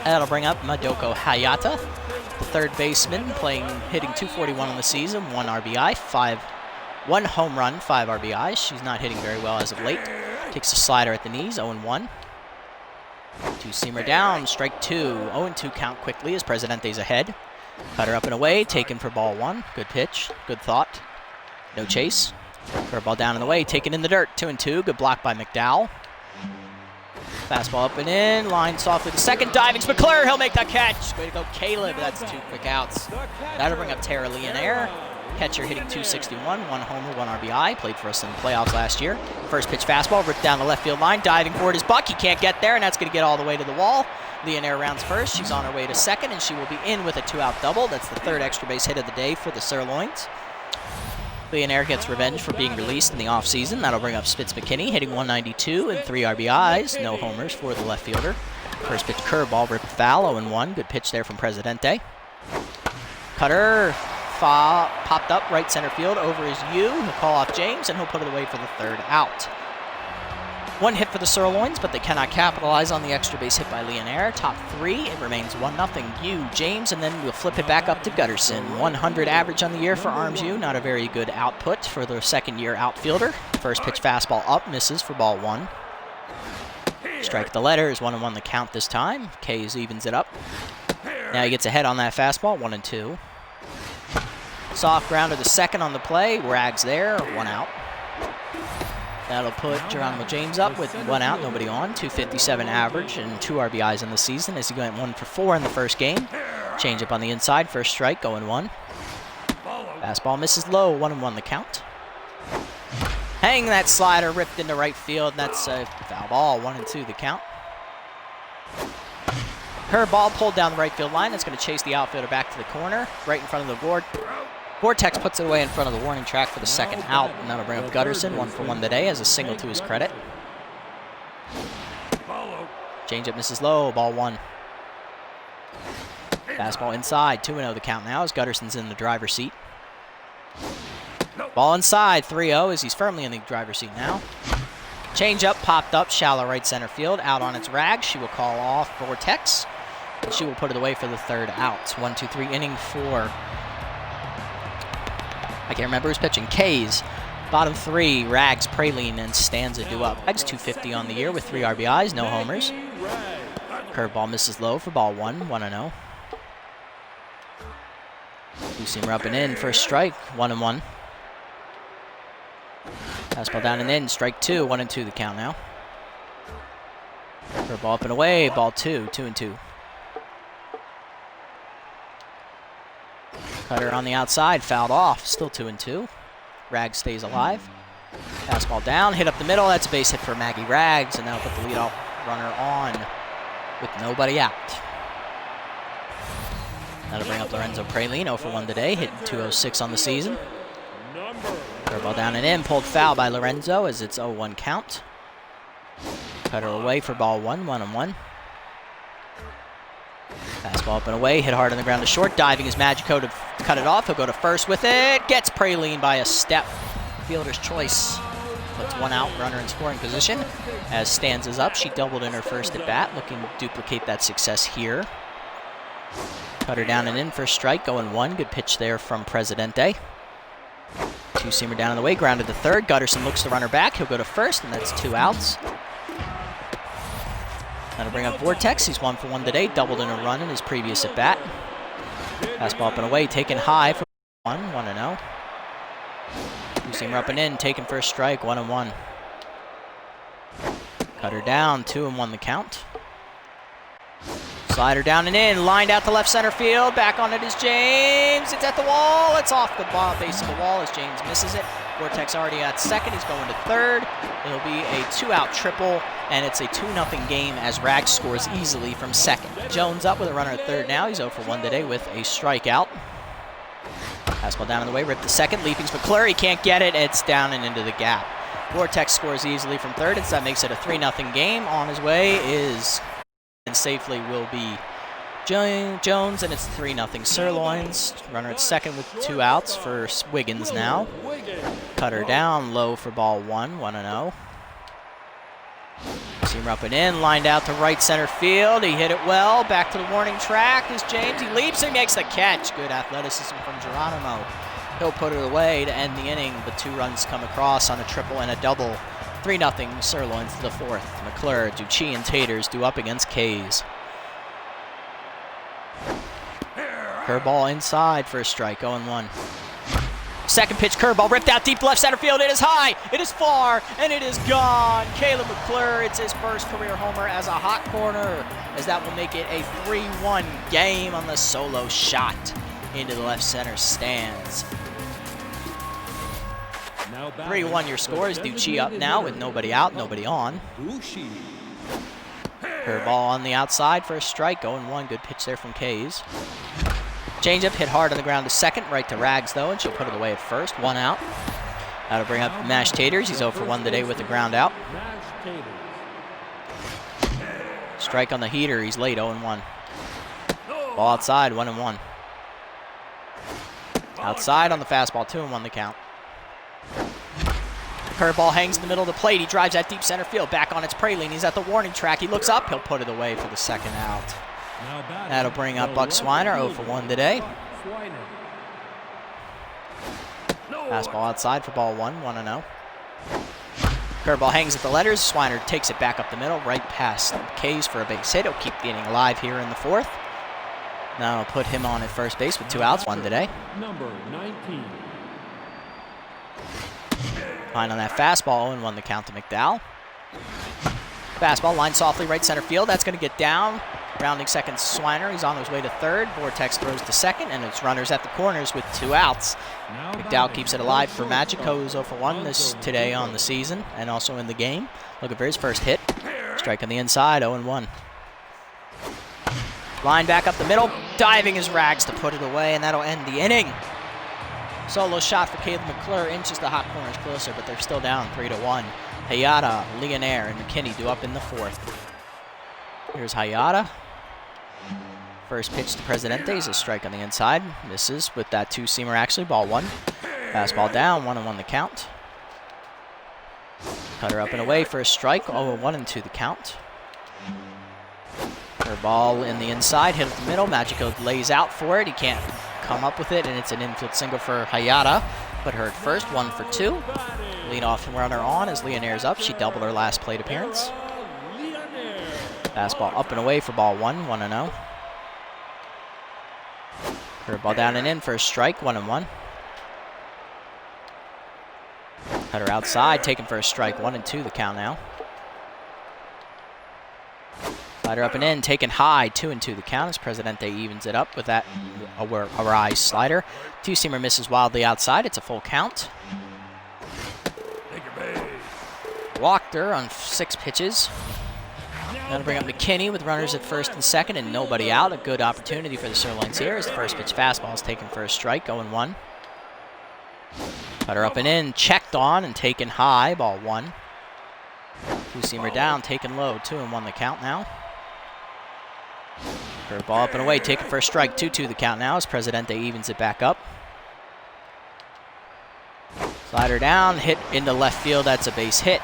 That'll bring up Madoko Hayata, the third baseman, hitting 241 on the season, 1 RBI, 1 home run, 5 RBIs. She's not hitting very well as of late. Takes a slider at the knees, 0-1. 2-seamer down, strike 2. 0-2 count quickly as Presidente's ahead. Cutter up and away, taken for ball 1. Good pitch, good thought. No chase. Curveball down and away, taken in the dirt, 2-2. Good block by McDowell. Fastball up and in, line softly to second, diving McClure, he'll make that catch. Way to go, Caleb. That's 2 quick outs. That'll bring up Tara Lionaire. Catcher hitting 261, 1 homer, 1 RBI. Played for us in the playoffs last year. First pitch fastball, ripped down the left field line, diving forward is Buck. He can't get there, and that's going to get all the way to the wall. Lionaire rounds first. She's on her way to second, and she will be in with a 2-out double. That's the 3rd extra base hit of the day for the Sirloins. Lionaire gets revenge for being released in the offseason. That'll bring up Spitz McKinney, hitting 192 and 3 RBIs. No homers for the left fielder. First pitch curveball, ripped foul, 0-1. Good pitch there from Presidente. Cutter popped up right center field over his U. He'll call off James, and he'll put it away for the 3rd out. 1 hit for the Sirloins, but they cannot capitalize on the extra base hit by Lionaire. Top 3, it remains 1-0 U, James, and then we'll flip it back up to Gutterson. 100 average on the year for Arms U. Not a very good output for the second-year outfielder. First pitch fastball up, misses for ball 1. Strike the letter is 1-1 the count this time. Kays evens it up. Now he gets ahead on that fastball, 1-2. Soft grounder to second on the play. Rags there, 1 out. That'll put Geronimo James up with 1 out, nobody on. 257 average and 2 RBIs in the season as he went 1 for 4 in the first game. Change up on the inside, first strike, 0-1. Fastball misses low, 1-1 the count. Hang that slider, ripped into right field, and that's a foul ball, 1-2 the count. Curveball pulled down the right field line. That's going to chase the outfielder back to the corner, right in front of the board. Vortex puts it away in front of the warning track for the 2nd out, and that'll bring up Gutterson, 1 for 1 today, as a single to his credit. Changeup misses low, ball 1. Fastball inside, 2-0 the count now as Gutterson's in the driver's seat. Ball inside, 3-0 as he's firmly in the driver's seat now. Changeup popped up, shallow right center field, out on its rag. She will call off Vortex, and she will put it away for the 3rd out. 1-2-3 inning for... I can't remember who's pitching. K's. Bottom 3, Rags, Praline, and Stanza do up. Rags 250 on the year with 3 RBIs, no homers. Curveball misses low for ball 1, 1-0. 2-seamer up and in, first strike, 1-1. Fastball down and in, strike 2, 1-2 the count now. Curveball up and away, ball 2, 2-2. Cutter on the outside, fouled off, still 2-2. Rags stays alive. Fastball down, hit up the middle. That's a base hit for Maggie Rags, and that'll put the leadoff runner on with nobody out. That'll bring up Lorenzo Praline, 0 for 1 today, hitting 206 on the season. Curveball down and in, pulled foul by Lorenzo as it's 0-1 count. Cutter away for ball 1, 1-1. Fastball up and away, hit hard on the ground to short. Diving is Magico to cut it off. He'll go to first with it. Gets Praline by a step. Fielder's choice. Puts 1 out, runner in scoring position. As Stanza's up, she doubled in her first at bat, looking to duplicate that success here. Cutter down and in for a strike, going 1. Good pitch there from Presidente. 2-seamer down on the way, grounded to 3rd. Gutterson looks to runner back. He'll go to first, and that's 2 outs. That'll bring up Vortex. He's 1 for 1 today, doubled in a run in his previous at bat. Fastball up and away, taken high for 1, 1-0. 2-seamer up and in, taken for a strike, 1-1. Cutter down, 2-1 the count. Slider down and in, lined out to left center field. Back on it is James. It's at the wall. It's off the base of the wall as James misses it. Vortex already at second. He's going to third. It'll be a 2-out triple, and it's a 2-0 game as Rags scores easily from second. Jones up with a runner at third now. He's 0 for 1 today with a strikeout. Fastball down in the way, ripped to second. Leaping's McClure, he can't get it. It's down and into the gap. Vortex scores easily from third, and so that makes it a 3-0 game. On his way is, and safely will be Jones, and it's 3-0 Sirloins. Runner at second with 2 outs for Wiggins now. Cutter down low for ball 1, 1-0. Seamer up and in, lined out to right center field. He hit it well. Back to the warning track is James. He leaps and makes the catch. Good athleticism from Geronimo. He'll put it away to end the inning, but 2 runs come across on a triple and a double. 3-0 Sirloins to the 4th. McClure, Ducci, and Taters do up against K's. Curveball inside for a strike, 0-1. Second pitch curveball ripped out deep left center field. It is high, it is far, and it is gone. Caleb McClure, it's his first career homer as a hot corner, as that will make it a 3-1 game on the solo shot into the left center stands. 3-1 your score is Ducci up now with nobody out, nobody on. Curveball on the outside for a strike, 0-1. Good pitch there from K's. Changeup hit hard on the ground to second, right to Rags though, and she'll put it away at first. 1 out. That'll bring up Mash Taters. He's 0 for 1 today with the ground out. Strike on the heater. He's late, 0-1. Ball outside, 1-1. Outside on the fastball, 2-1 the count. Curveball hangs in the middle of the plate. He drives that deep center field. Back on its praline. He's at the warning track. He looks up. He'll put it away for the 2nd out. That'll bring up Buck Swiner, 0 for 1 today. Fastball outside for ball 1, 1-0. Curveball hangs at the letters. Swiner takes it back up the middle, right past K's for a base hit. He'll keep the inning alive here in the 4th. Now I'll put him on at first base with 2 outs, 1 today. Number 19. Fine on that fastball, 0-1 the count to McDowell. Fastball lined softly right center field. That's going to get down. Rounding second, Swiner. He's on his way to third. Vortex throws to second, and it's runners at the corners with 2 outs. McDowell keeps it alive for Magico, who's 0 for 1 today on the season and also in the game. Looking for his first hit. Strike on the inside, 0-1. Line back up the middle. Diving is Rags to put it away, and that'll end the inning. Solo shot for Caleb McClure inches the hot corners closer, but they're still down 3-1. Hayata, Leonaire, and McKinney do up in the 4th. Here's Hayata. First pitch to Presidente is a strike on the inside. Misses with that 2-seamer actually, ball 1. Fastball down, 1-1 the count. Cutter up and away for a strike, 0-1-2 the count. Ball in the inside, hit up the middle. Magico lays out for it. He can't come up with it, and it's an infield single for Hayata. Put her at first, 1 for 2. Lead off runner on as Leonaire's up. She doubled her last plate appearance. Fastball up and away for ball 1, 1-0. Curveball down and in for a strike, 1-1. Cutter outside, taken for a strike, 1-2 the count now. Slider up and in, taken high, 2-2 the count as Presidente evens it up with that Arise slider. 2-seamer misses wildly outside. It's a full count. Walked her on 6 pitches. That'll bring up McKinney with runners at first and second and nobody out. A good opportunity for the Sirloins here as the first pitch fastball is taken for a strike, 0-1. Cutter up and in, checked on and taken high, ball 1. 2-seamer down, taken low, 2-1 the count now. Curveball up and away, taken for a strike, 2-2 the count now as Presidente evens it back up. Slider down, hit into left field, that's a base hit.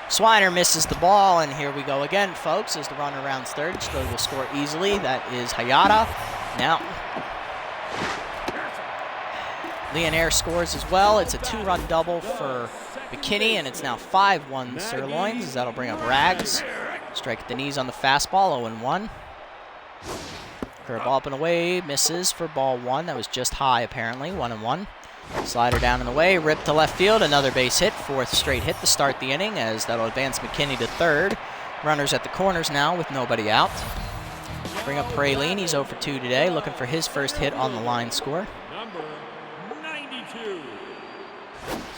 Swiner misses the ball, and here we go again, folks, as the runner rounds third. Still will score easily. That is Hayata. Now, Leonaire scores as well. It's a 2-run double for McKinney, and it's now 5-1 Sirloins, as that'll bring up Rags. Strike at the knees on the fastball, 0-1. Curveball up and away, misses for ball 1. That was just high, apparently, 1-1. Slider down and away, ripped to left field, another base hit, 4th straight hit to start the inning, as that'll advance McKinney to third. Runners at the corners now with nobody out. Bring up Praline, he's 0 for 2 today, looking for his first hit on the line score. Number 92.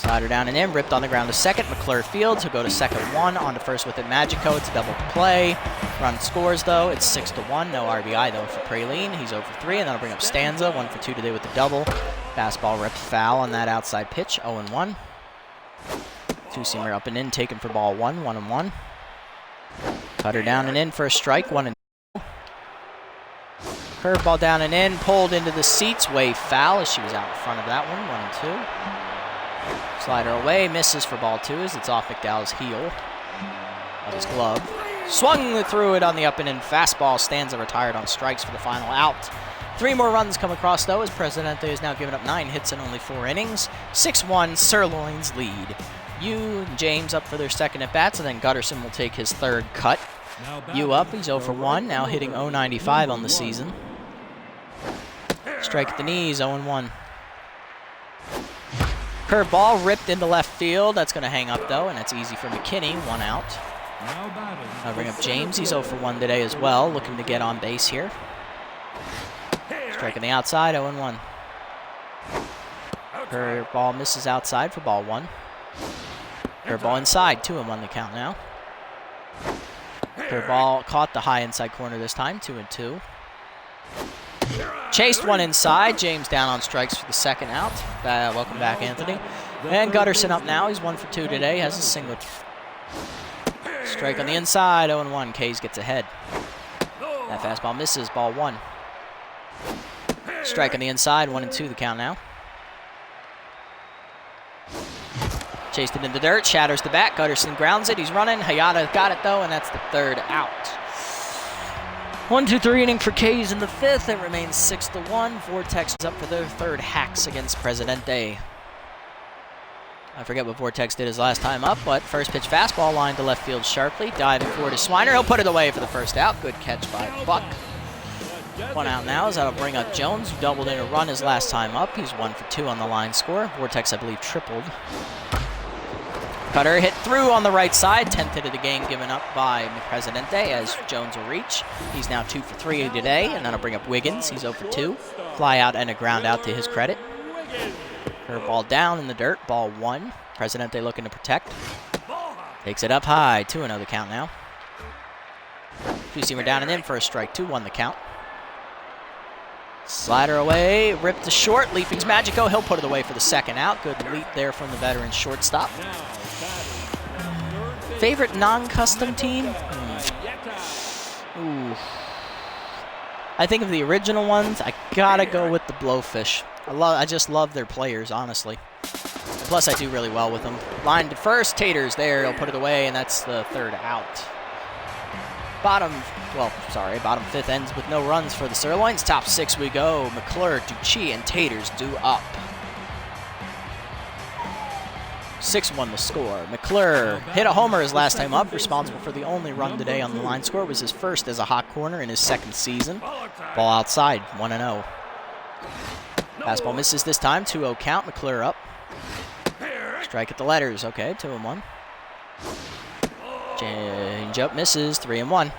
Slider down and in, ripped on the ground to second. McClure fields. He'll go to second one. On to first with it. Magico. It's a double play. Run scores though. It's 6-1. No RBI though for Praline. He's 0 for 3, and that'll bring up Stanza. 1 for 2 today with the double. Fastball ripped foul on that outside pitch. 0-1. Two-seamer up and in, taken for ball 1. 1-1. Cutter down and in for a strike. 1-2. Curveball down and in, pulled into the seats, way foul as she was out in front of that one. 1-2. Slider away, misses for ball 2 as it's off McDowell's heel of his glove. Swung through it on the up and in fastball. Stanza retired on strikes for the final out. 3 more runs come across though as Presidente has now given up 9 hits in only 4 innings. 6-1, Sirloins lead. Yu and James up for their second at bats, and then Gutterson will take his third cut. Yu up, he's 0 for 1, now hitting .095 on the season. Strike at the knees, 0-1. Curveball ripped into left field. That's going to hang up, though, and that's easy for McKinney. 1 out. I'll bring up James. He's 0 for 1 today as well, looking to get on base here. Strike on the outside, 0-1. Curveball misses outside for ball 1. Curveball inside, 2-1 the count now. Curveball caught the high inside corner this time, 2-2. Chased one inside. James down on strikes for the second out. Welcome back, Anthony. And Gutterson up now. He's 1 for 2 today. Has a single. Strike on the inside. 0-1. Kays gets ahead. That fastball misses. Ball 1. Strike on the inside. 1-2 the count now. Chased it in the dirt. Shatters the bat. Gutterson grounds it. He's running. Hayata got it though, and that's the third out. 1-2-3 inning for Kays in the 5th. It remains 6-1. Vortex is up for their third hacks against Presidente. I forget what Vortex did his last time up, but first pitch fastball line to left field sharply. Diving forward to Swiner. He'll put it away for the first out. Good catch by Buck. 1 out now as that'll bring up Jones, who doubled in a run his last time up. He's 1 for 2 on the line score. Vortex, I believe, tripled. Cutter hit through on the right side. 10th hit of the game given up by Presidente as Jones will reach. He's now 2 for 3 today, and that'll bring up Wiggins. He's 0 for 2. Fly out and a ground out to his credit. Curveball down in the dirt. Ball 1. Presidente looking to protect. Takes it up high. 2-0 the count now. Two-seamer down and in for a strike. 2-1 the count. Slider away, ripped to short, leaping's Magico. He'll put it away for the second out. Good leap there from the veteran shortstop. Favorite non-custom team? Ooh. I think of the original ones, I gotta go with the Blowfish. I just love their players, honestly. Plus, I do really well with them. Line to first, Taters there. He'll put it away, and that's the third out. Bottom 5th ends with no runs for the Sirloins. Top 6 we go. McClure, Ducci, and Taters due up. 6-1 the score. McClure hit a homer his last time up. Responsible for the only run today on the line score. Was his first as a hot corner in his second season. Ball outside, 1-0. Fastball misses this time. 2-0 count. McClure up. Strike at the letters. Okay, 2-1. Change up misses, 3-1.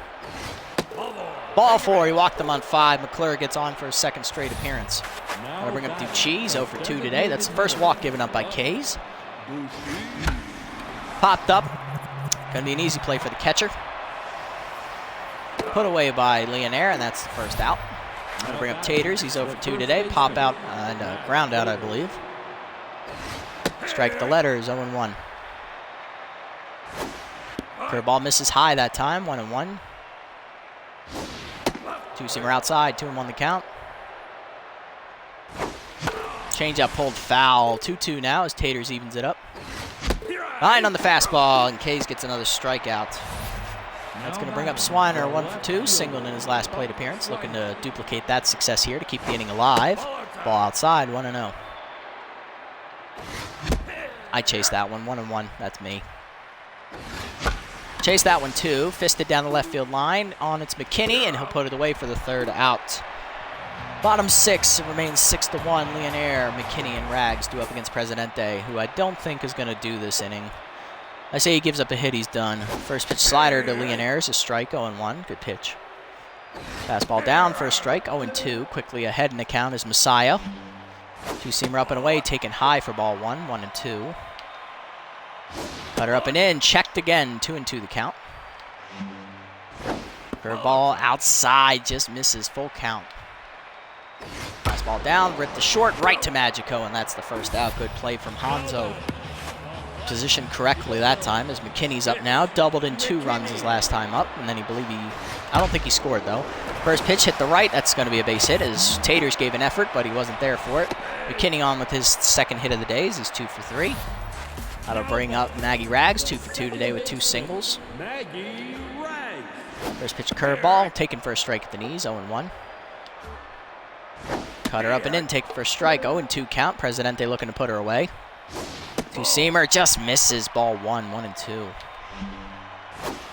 Ball 4, he walked them on 5. McClure gets on for his second straight appearance. Gonna bring up Ducci, 0 for 2 today. That's the first walk given up by Kays. Popped up. Gonna be an easy play for the catcher. Put away by Leonaire, and that's the first out. Gonna bring up Taters, he's 0 for 2 today. Pop out and ground out, I believe. Strike the letters, 0-1. Curveball misses high that time, 1-1. Two-seamer outside, 2-1 the count. Changeup pulled foul, 2-2 now as Taters evens it up. Line on the fastball, and Kays gets another strikeout. That's going to bring up Swiner, 1 for 2, singled in his last plate appearance, looking to duplicate that success here to keep the inning alive. Ball outside, 1-0. I chased that one, 1-1, that's me. Chase that one too. Fisted down the left field line. On it's McKinney, and he'll put it away for the third out. Bottom 6, it remains 6-1. Leonaire, McKinney, and Rags do up against Presidente, who I don't think is going to do this inning. I say he gives up a hit, he's done. First pitch slider to Leonaire is a strike, 0-1. Good pitch. Fastball down for a strike, 0-2. Quickly ahead in the count is Messiah. Two-seamer up and away, taken high for ball 1, 1-2. Cutter up and in, checked again, 2-2 the count. Curveball outside, just misses, full count. Fastball down, ripped the short, right to Magico, and that's the first out. Good play from Hanzo. Positioned correctly that time as McKinney's up now. Doubled in 2 runs his last time up, and then I don't think he scored though. First pitch hit the right, that's going to be a base hit as Taters gave an effort, but he wasn't there for it. McKinney on with his second hit of the day, he's 2 for 3. That'll bring up Maggie Rags, 2 for 2 today with 2 singles. First pitch curveball, taken for a strike at the knees, 0-1. Cutter up and in, take for a strike, 0-2 count. Presidente looking to put her away. Two-seamer just misses, ball 1, 1-2.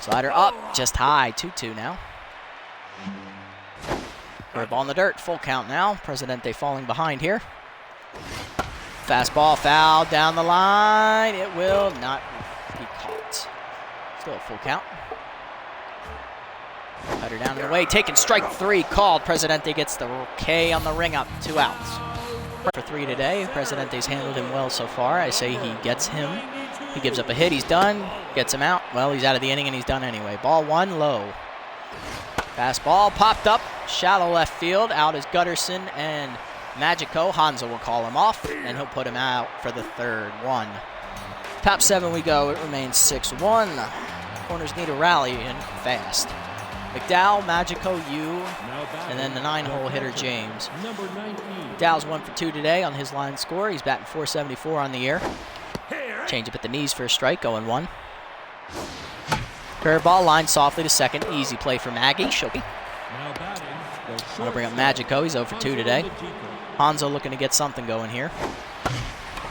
Slider up, just high, 2-2 now. Curveball in the dirt, full count now. Presidente falling behind here. Fastball foul down the line. It will not be caught. Still a full count. Cutter down and away, taking strike 3, called. Presidente gets the K on the ring up, 2 outs. For 3 today, Presidente's handled him well so far. I say he gets him. He gives up a hit, he's done. Gets him out. Well, he's out of the inning and he's done anyway. Ball 1, low. Fastball popped up, shallow left field. Out is Gutterson and Magico. Hanzo will call him off, and he'll put him out for the 3rd 1. Top 7 we go. It remains 6-1. Corners need a rally and fast. McDowell, Magico, you, and then the 9-hole hitter, James. McDowell's 1 for 2 today on his line score. He's batting .474 on the year. Change up at the knees for a strike, 0-1. Curveball lined softly to second. Easy play for Maggie. She'll be. I'll bring up Magico. He's 0 for 2 today. Hanzo looking to get something going here.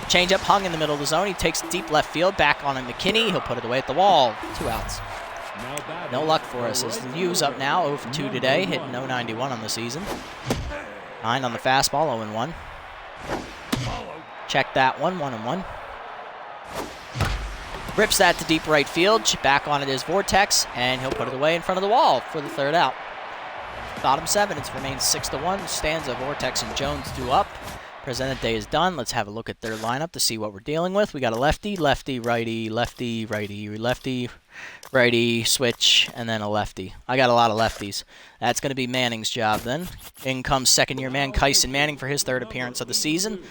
Changeup hung in the middle of the zone. He takes deep left field. Back on McKinney. He'll put it away at the wall. 2 outs. No luck for us as the U's up now, 0 for 2 today, hitting .091 on the season. 9 on the fastball, 0-1. Check that one, 1-1. Rips that to deep right field, back on it is Vortex, and he'll put it away in front of the wall for the 3rd out. Bottom 7, it remains 6-1. Stanza, Vortex, and Jones due up. Presidente is done. Let's have a look at their lineup to see what we're dealing with. We got a lefty, lefty, righty, lefty, righty, lefty, righty, switch, and then a lefty. I got a lot of lefties. That's going to be Manning's job then. In comes second-year man Kyson Manning for his 3rd appearance of the season.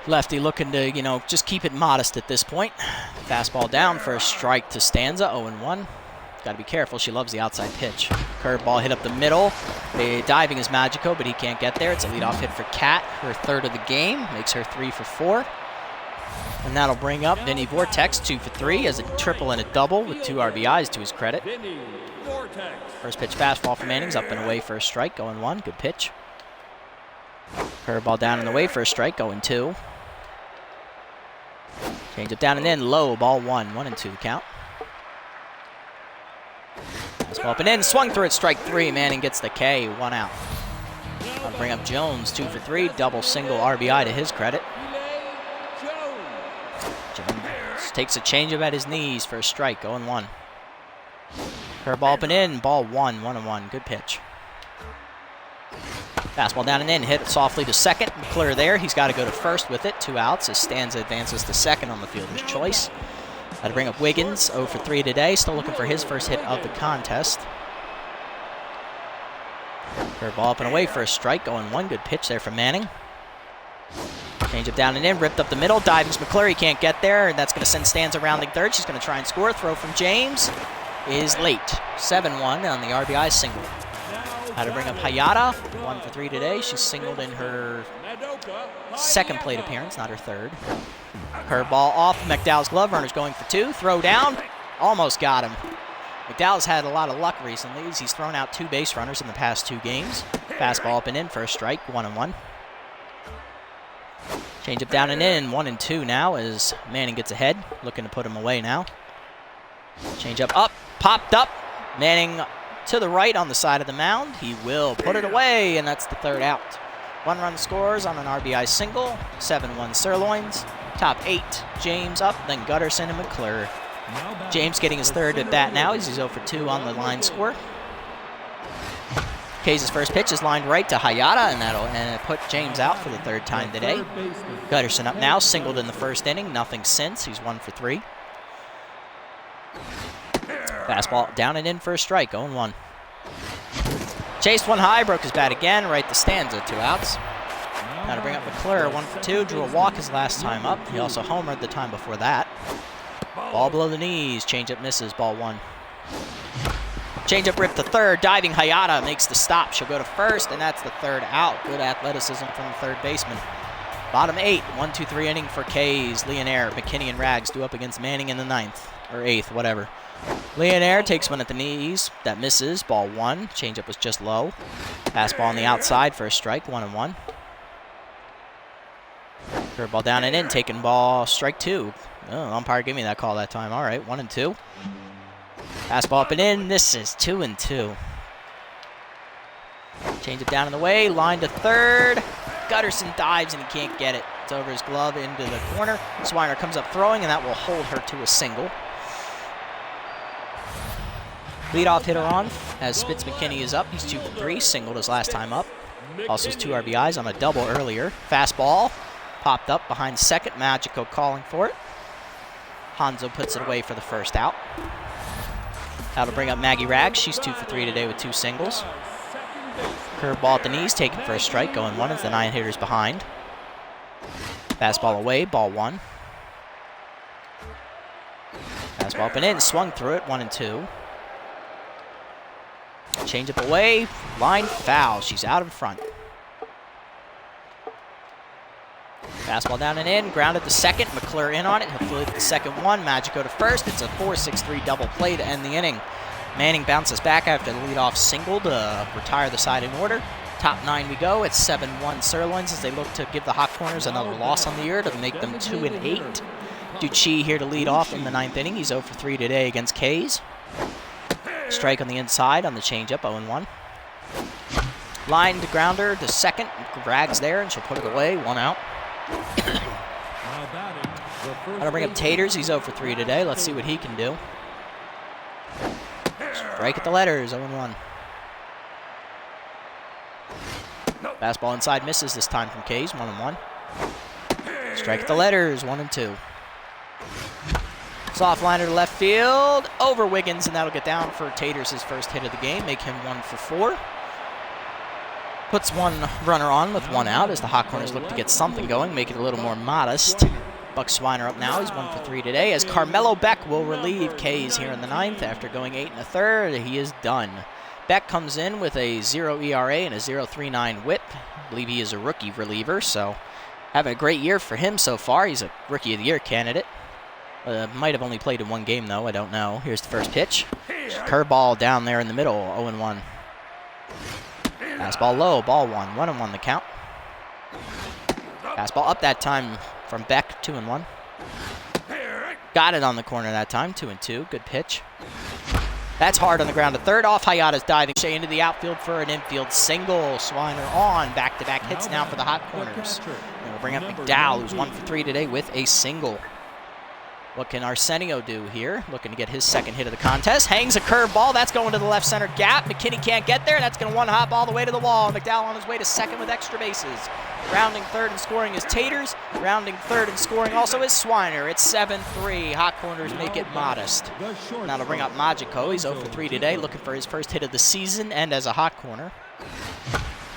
Lefty looking to, just keep it modest at this point. Fastball down for a strike to Stanza, 0-1. Got to be careful. She loves the outside pitch. Curveball hit up the middle. Diving is Magico, but he can't get there. It's a leadoff hit for Kat, her 3rd of the game. Makes her 3 for 4. And that'll bring up Vinny Vortex, 2 for 3, as a triple and a double with 2 RBIs to his credit. First pitch fastball for Manning's up and away for a strike, 0-1. Good pitch. Curveball down and away for a strike, 0-2. Change it down and in, low, ball 1, 1-2 the count. Fastball up and in, swung through it, strike 3. Manning gets the K, 1 out. I'll bring up Jones, 2 for 3, double single RBI to his credit. Jones takes a changeup at his knees for a strike, 0-1. Curveball up and in, ball 1, 1-1, good pitch. Fastball down and in, hit it softly to second. McClure there, he's got to go to first with it, 2 outs as Stanza advances to second on the fielder's choice. Got to bring up Wiggins, 0 for 3 today, still looking for his first hit of the contest. Curveball up and away for a strike, 0-1, good pitch there from Manning. Change it down and in, ripped up the middle, divings McClure, he can't get there, and that's going to send Stanza rounding 3rd. She's going to try and score. Throw from James is late. 7-1 on the RBI single. How to bring up Hayata, 1 for 3 today. She's singled in her 2nd plate appearance, not her 3rd. Curveball off McDowell's glove, runner's going for 2. Throw down, almost got him. McDowell's had a lot of luck recently as he's thrown out 2 base runners in the past 2 games. Fastball up and in for a strike, 1-1. Change up down and in, 1-2 now as Manning gets ahead, looking to put him away now. Change up, popped up. Manning to the right on the side of the mound. He will put it away, and that's the 3rd out. 1 run scores on an RBI single, 7-1 Sirloins. Top 8, James up, then Gutterson and McClure. James getting his 3rd at bat now as he's 0 for 2 on the line score. Kays' first pitch is lined right to Hayata, and it put James out for the third time today. Gutterson up now, singled in the first inning, nothing since. He's 1 for 3. Fastball down and in for a strike, 0-1. Chased one high, broke his bat again, right to Stanza, 2 outs. Now to bring up McClure, 1 for 2, drew a walk his last time up. He also homered the time before that. Ball below the knees, changeup misses, ball 1. Changeup ripped to third, diving Hayata makes the stop. She'll go to first, and that's the third out. Good athleticism from the third baseman. Bottom 8, 1-2-3 inning for Kays, Leonaire, McKinney, and Rags due up against Manning in the 9th, or 8th, whatever. Leonaire takes one at the knees, that misses, ball 1. Changeup was just low. Fastball on the outside for a strike, 1-1. Curveball down and in, taking ball, strike 2. Oh, umpire gave me that call that time. All right, 1-2. Fastball up and in. This is 2-2. Change it down in the way. Line to third. Gutterson dives and he can't get it. It's over his glove into the corner. Swiner comes up throwing, and that will hold her to a single. Leadoff hitter on as Spitz McKinney is up. He's 2 for 3. Singled his last time up. Also has 2 RBIs on a double earlier. Fastball popped up behind second. Magico calling for it. Hanzo puts it away for the first out. That'll bring up Maggie Rags. She's 2 for 3 today with 2 singles. Curveball at the knees, taken for a strike, going 1 as the 9 hitters behind. Fastball away, ball 1. Fastball up and in, swung through it, 1-2. Changeup away, line foul. She's out in front. Fastball down and in, grounded to second. McClure in on it. He'll flip the second one. Magico to first. It's a 4-6-3 double play to end the inning. Manning bounces back after the leadoff single to retire the side in order. Top 9 we go. It's 7-1 Sirloins as they look to give the Hot Corners another loss on the year to make them 2-8. Ducci here to lead off in the 9th inning. He's 0 for 3 today against Kays. Strike on the inside on the changeup, 0-1. Line to grounder to second. Rags there, and she'll put it away. 1 out. I'll bring up Taters. He's 0 for 3 today. Let's see what he can do. Strike at the letters, 0-1. Fastball inside misses this time from Kays, 1-1. Strike at the letters, 1-2. Soft liner to left field, over Wiggins, and that'll get down for Taters' his first hit of the game, make him 1 for 4. Puts one runner on with 1 out as the Hot Corners look to get something going, make it a little more modest. Buck Swiner up now. He's 1 for 3 today as Carmelo Beck will relieve Kays here in the 9th after going 8 1/3. He is done. Beck comes in with a 0 ERA and a 0.39 whip. I believe he is a rookie reliever, so having a great year for him so far. He's a Rookie of the Year candidate. Might have only played in 1 game, though. I don't know. Here's the first pitch. Curveball down there in the middle, 0-1. Fastball low, ball 1. 1-1 the count. Fastball up that time from Beck, 2-1. Got it on the corner that time, 2-2. Good pitch. That's hard on the ground to third. Off Hayata's diving. Shea into the outfield for an infield single. Swiner on. Back-to-back hits now for the Hot Corners. And we'll bring up McDowell, who's 1 for 3 today with a single. What can Arsenio do here? Looking to get his second hit of the contest. Hangs a curveball. That's going to the left center gap. McKinney can't get there. That's going to one-hop all the way to the wall. McDowell on his way to second with extra bases. Rounding third and scoring is Taters. Rounding third and scoring also is Swiner. It's 7-3. Hot Corners make it modest. Now to bring up Magico. He's 0 for 3 today, looking for his first hit of the season and as a Hot Corner.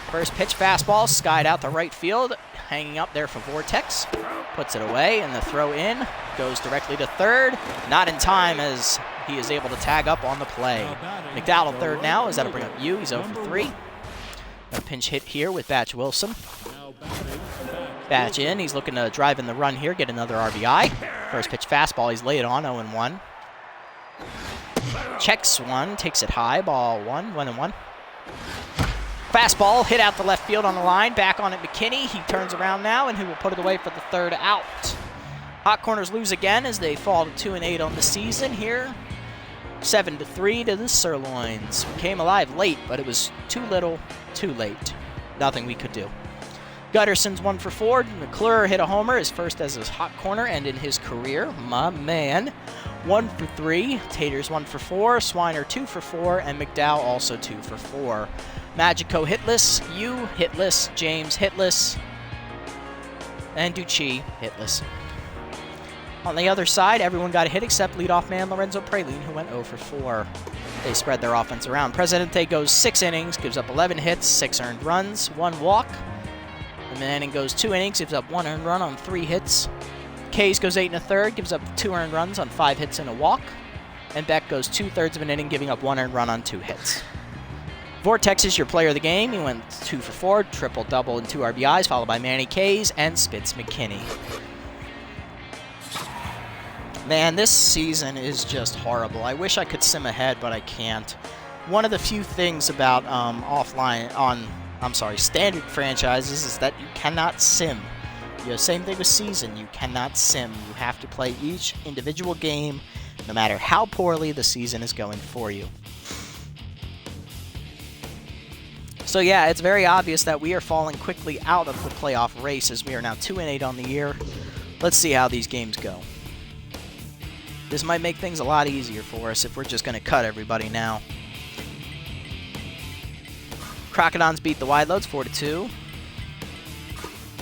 First pitch fastball, skied out to right field. Hanging up there for Vortex. Puts it away, and the throw in goes directly to third. Not in time as he is able to tag up on the play. McDowell at third now, as that'll bring up Yu. He's 0 for 3. A pinch hit here with Batch Wilson. Batch in. He's looking to drive in the run here, get another RBI. First pitch fastball. He's laid on 0-1. Checks one, takes it high. Ball 1, 1-1. Fastball hit out the left field on the line. Back on it, McKinney. He turns around now, and he will put it away for the third out. Hot Corners lose again as they fall to 2-8 on the season here. 7-3 to the Sirloins. Came alive late, but it was too little, too late. Nothing we could do. Gutterson's 1 for 4. McClure hit a homer, his first as his Hot Corner and in his career. My man. 1 for 3. Taters 1 for 4. Swiner 2 for 4. And McDowell also 2 for 4. Magico hitless, you hitless, James hitless, and Ducci hitless. On the other side, everyone got a hit except leadoff man Lorenzo Praline, who went 0 for 4. They spread their offense around. Presidente goes 6 innings, gives up 11 hits, 6 earned runs, 1 walk. The Manning goes 2 innings, gives up 1 earned run on 3 hits. Kays goes 8 1/3, gives up 2 earned runs on 5 hits and a walk. And Beck goes 2/3 of an inning, giving up 1 earned run on 2 hits. Vortex is your player of the game. He went 2 for 4, triple-double and 2 RBIs, followed by Manny Kays and Spitz McKinney. Man, this season is just horrible. I wish I could sim ahead, but I can't. One of the few things about standard franchises is that you cannot sim. Same thing with season. You cannot sim. You have to play each individual game, no matter how poorly the season is going for you. So yeah, it's very obvious that we are falling quickly out of the playoff race as we are now 2-8 on the year. Let's see how these games go. This might make things a lot easier for us if we're just going to cut everybody now. Crocodons beat the Wideloads 4-2.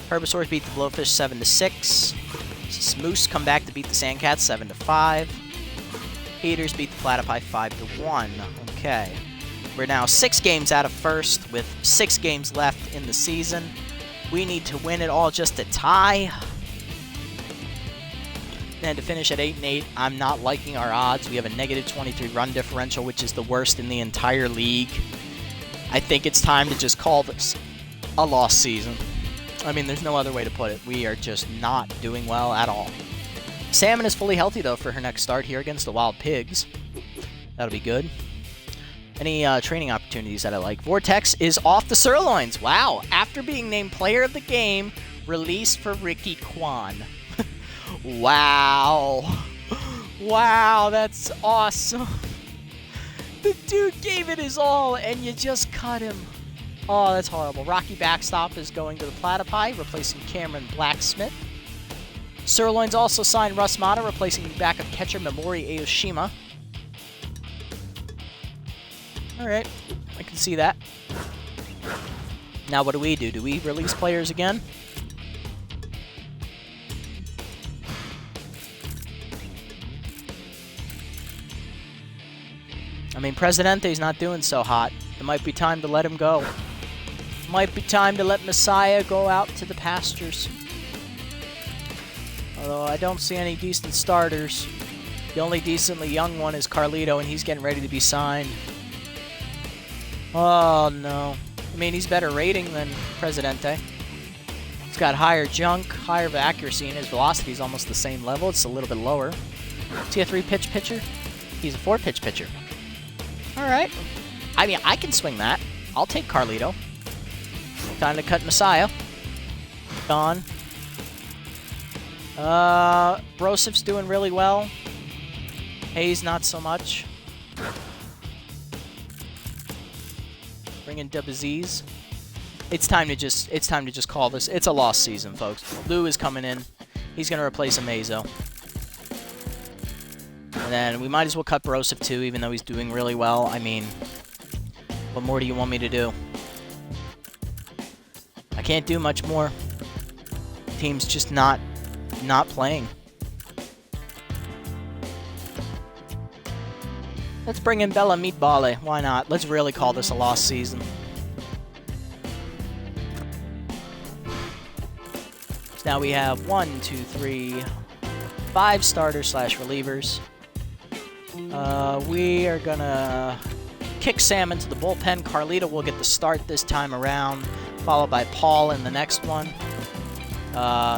Herbisaurs beat the Blowfish 7-6. Moose come back to beat the Sandcats 7-5. Heaters beat the Platypi 5-1. Okay. We're now 6 games out of first with 6 games left in the season. We need to win it all just to tie. And to finish at 8-8, I'm not liking our odds. We have a negative 23 run differential, which is the worst in the entire league. I think it's time to just call this a lost season. I mean, there's no other way to put it. We are just not doing well at all. Salmon is fully healthy, though, for her next start here against the Wild Pigs. That'll be good. Any training opportunities that I like? Vortex is off the sirloins. Wow. After being named player of the game, release for Ricky Kwan. Wow. Wow, that's awesome. The dude gave it his all, and you just cut him. Oh, that's horrible. Rocky Backstop is going to the Platypi, replacing Cameron Blacksmith. Sirloins also signed Russ Mata, replacing backup catcher Memori Aoshima. Alright, I can see that. Now what do? Do we release players again? I mean, Presidente's not doing so hot. It might be time to let him go. Might be time to let Messiah go out to the pastures. Although I don't see any decent starters. The only decently young one is Carlito, and he's getting ready to be signed. Oh, no. I mean, he's better rating than Presidente. He's got higher junk, higher accuracy, and his velocity is almost the same level. It's a little bit lower. Is he a 3-pitch pitcher? He's a 4-pitch pitcher. Alright. I mean, I can swing that. I'll take Carlito. Time to cut Messiah. Gone. Brosif's doing really well. Hayes not so much. Bring in Dubaziz. It's time to just call this. It's a lost season, folks. Lou is coming in. He's gonna replace Amazo. And then we might as well cut Brosif too, even though he's doing really well. I mean, what more do you want me to do? I can't do much more. The team's just not playing. Let's bring in Bella Meatballe. Why not? Let's really call this a lost season. So now we have 5 starters / relievers. We are gonna kick Sam into the bullpen. Carlito will get the start this time around, followed by Paul in the next one.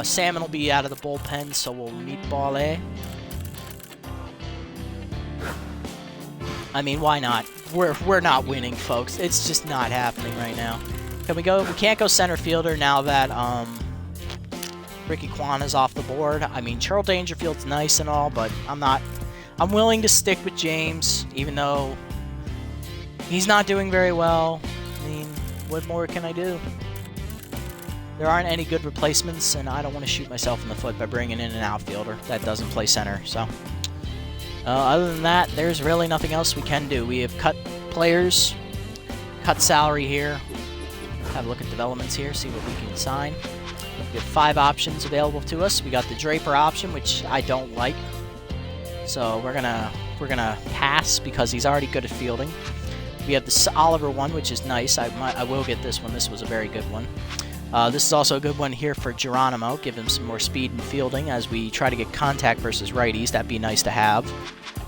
Salmon will be out of the bullpen, so we'll Meatballe. I mean, why not? We're not winning, folks. It's just not happening right now. Can we go? We can't go center fielder now that Ricky Kwan is off the board. I mean, Charles Dangerfield's nice and all, but I'm willing to stick with James, even though he's not doing very well. I mean, what more can I do? There aren't any good replacements, and I don't want to shoot myself in the foot by bringing in an outfielder that doesn't play center. So, other than that, there's really nothing else we can do. We have cut players, cut salary here. Have a look at developments here, see what we can sign. We have 5 options available to us. We got the Draper option, which I don't like. So we're gonna pass because he's already good at fielding. We have the Oliver one, which is nice. I will get this one. This was a very good one. This is also a good one here for Geronimo. Give him some more speed and fielding as we try to get contact versus righties. That'd be nice to have.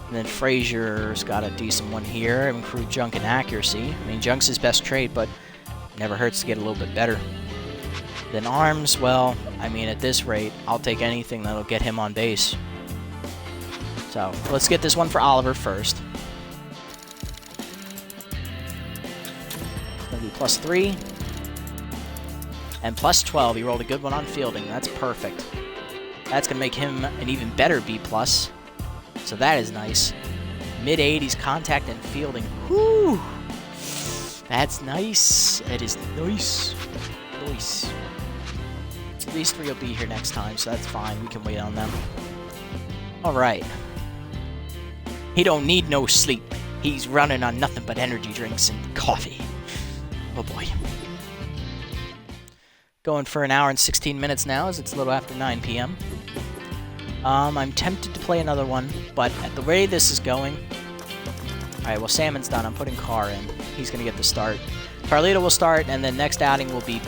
And then Frazier's got a decent one here. Improved junk and accuracy. I mean, junk's his best trait, but never hurts to get a little bit better. Then arms, well, I mean, at this rate, I'll take anything that'll get him on base. So let's get this one for Oliver first. Gonna be +3. And +12. He rolled a good one on fielding. That's perfect. That's going to make him an even better B+. So that is nice. Mid-80s contact and fielding. Whoo! That's nice. It is nice. Nice. These 3 will be here next time, so that's fine. We can wait on them. Alright. He don't need no sleep. He's running on nothing but energy drinks and coffee. Oh boy. Going for an hour and 16 minutes now, as it's a little after 9 p.m. I'm tempted to play another one, but at the way this is going... Alright, well, Salmon's done. I'm putting Carr in. He's going to get the start. Carlito will start, and then next outing will be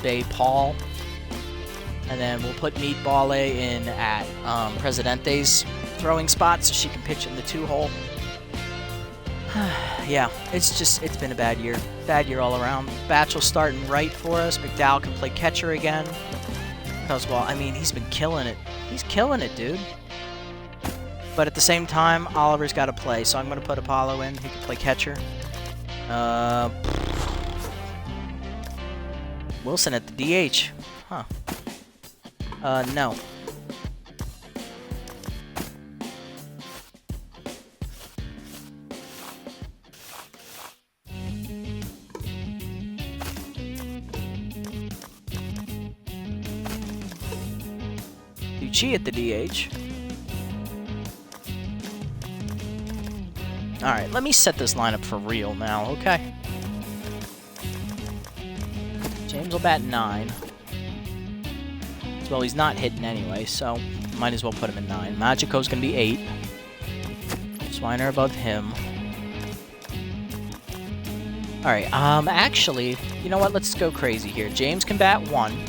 Bay Paul. And then we'll put Meatball in at Presidente's throwing spot so she can pitch in the 2-hole. Yeah, it's been a bad year. Bad year all around. Batchel starting right for us. McDowell can play catcher again. Because, well, I mean, he's been killing it. He's killing it, dude. But at the same time, Oliver's got to play, so I'm going to put Apollo in. He can play catcher. Wilson at the DH. Huh. No. Chi at the DH. Alright, let me set this lineup for real now, okay? James will bat 9. Well, he's not hitting anyway, so might as well put him in 9. Magico's going to be 8. Swiner above him. Alright, actually, you know what? Let's go crazy here. James can bat 1.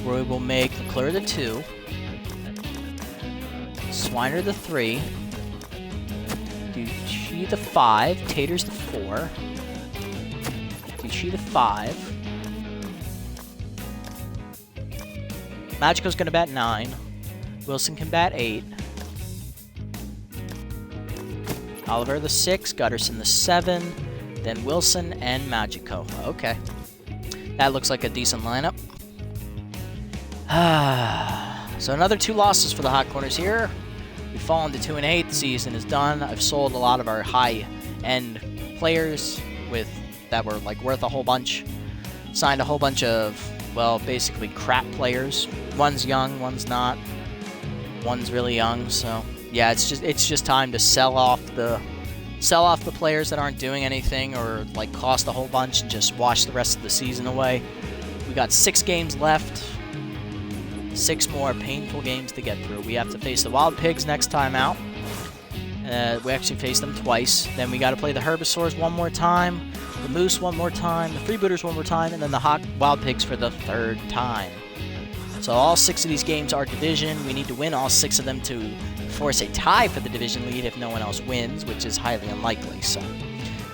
Roy will make McClure the 2. Swiner the 3. Duchy the 5. Taters the 4. Duchy the 5. Magico's going to bat 9. Wilson can bat 8. Oliver the 6. Gutterson the 7. Then Wilson and Magico. Okay. That looks like a decent lineup. So another 2 losses for the Hot Corners here. We've fallen to 2-8. The season is done. I've sold a lot of our high-end players that were like worth a whole bunch. Signed a whole bunch of, well, basically crap players. One's young, one's not. One's really young. So yeah, it's just time to sell off the players that aren't doing anything or like cost a whole bunch and just wash the rest of the season away. We got 6 games left. 6 more painful games to get through. We have to face the Wild Pigs next time out. We actually faced them twice. Then we got to play the Herbisaurs one more time, the Moose one more time, the Freebooters one more time, and then the Wild Pigs for the 3rd time. So all 6 of these games are division. We need to win all 6 of them to force a tie for the division lead if no one else wins, which is highly unlikely. So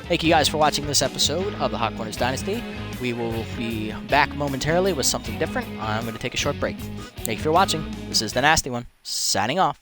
thank you guys for watching this episode of the Hot Corners Dynasty. We will be back momentarily with something different. I'm going to take a short break. Thank you for watching. This is the Nasty One, signing off.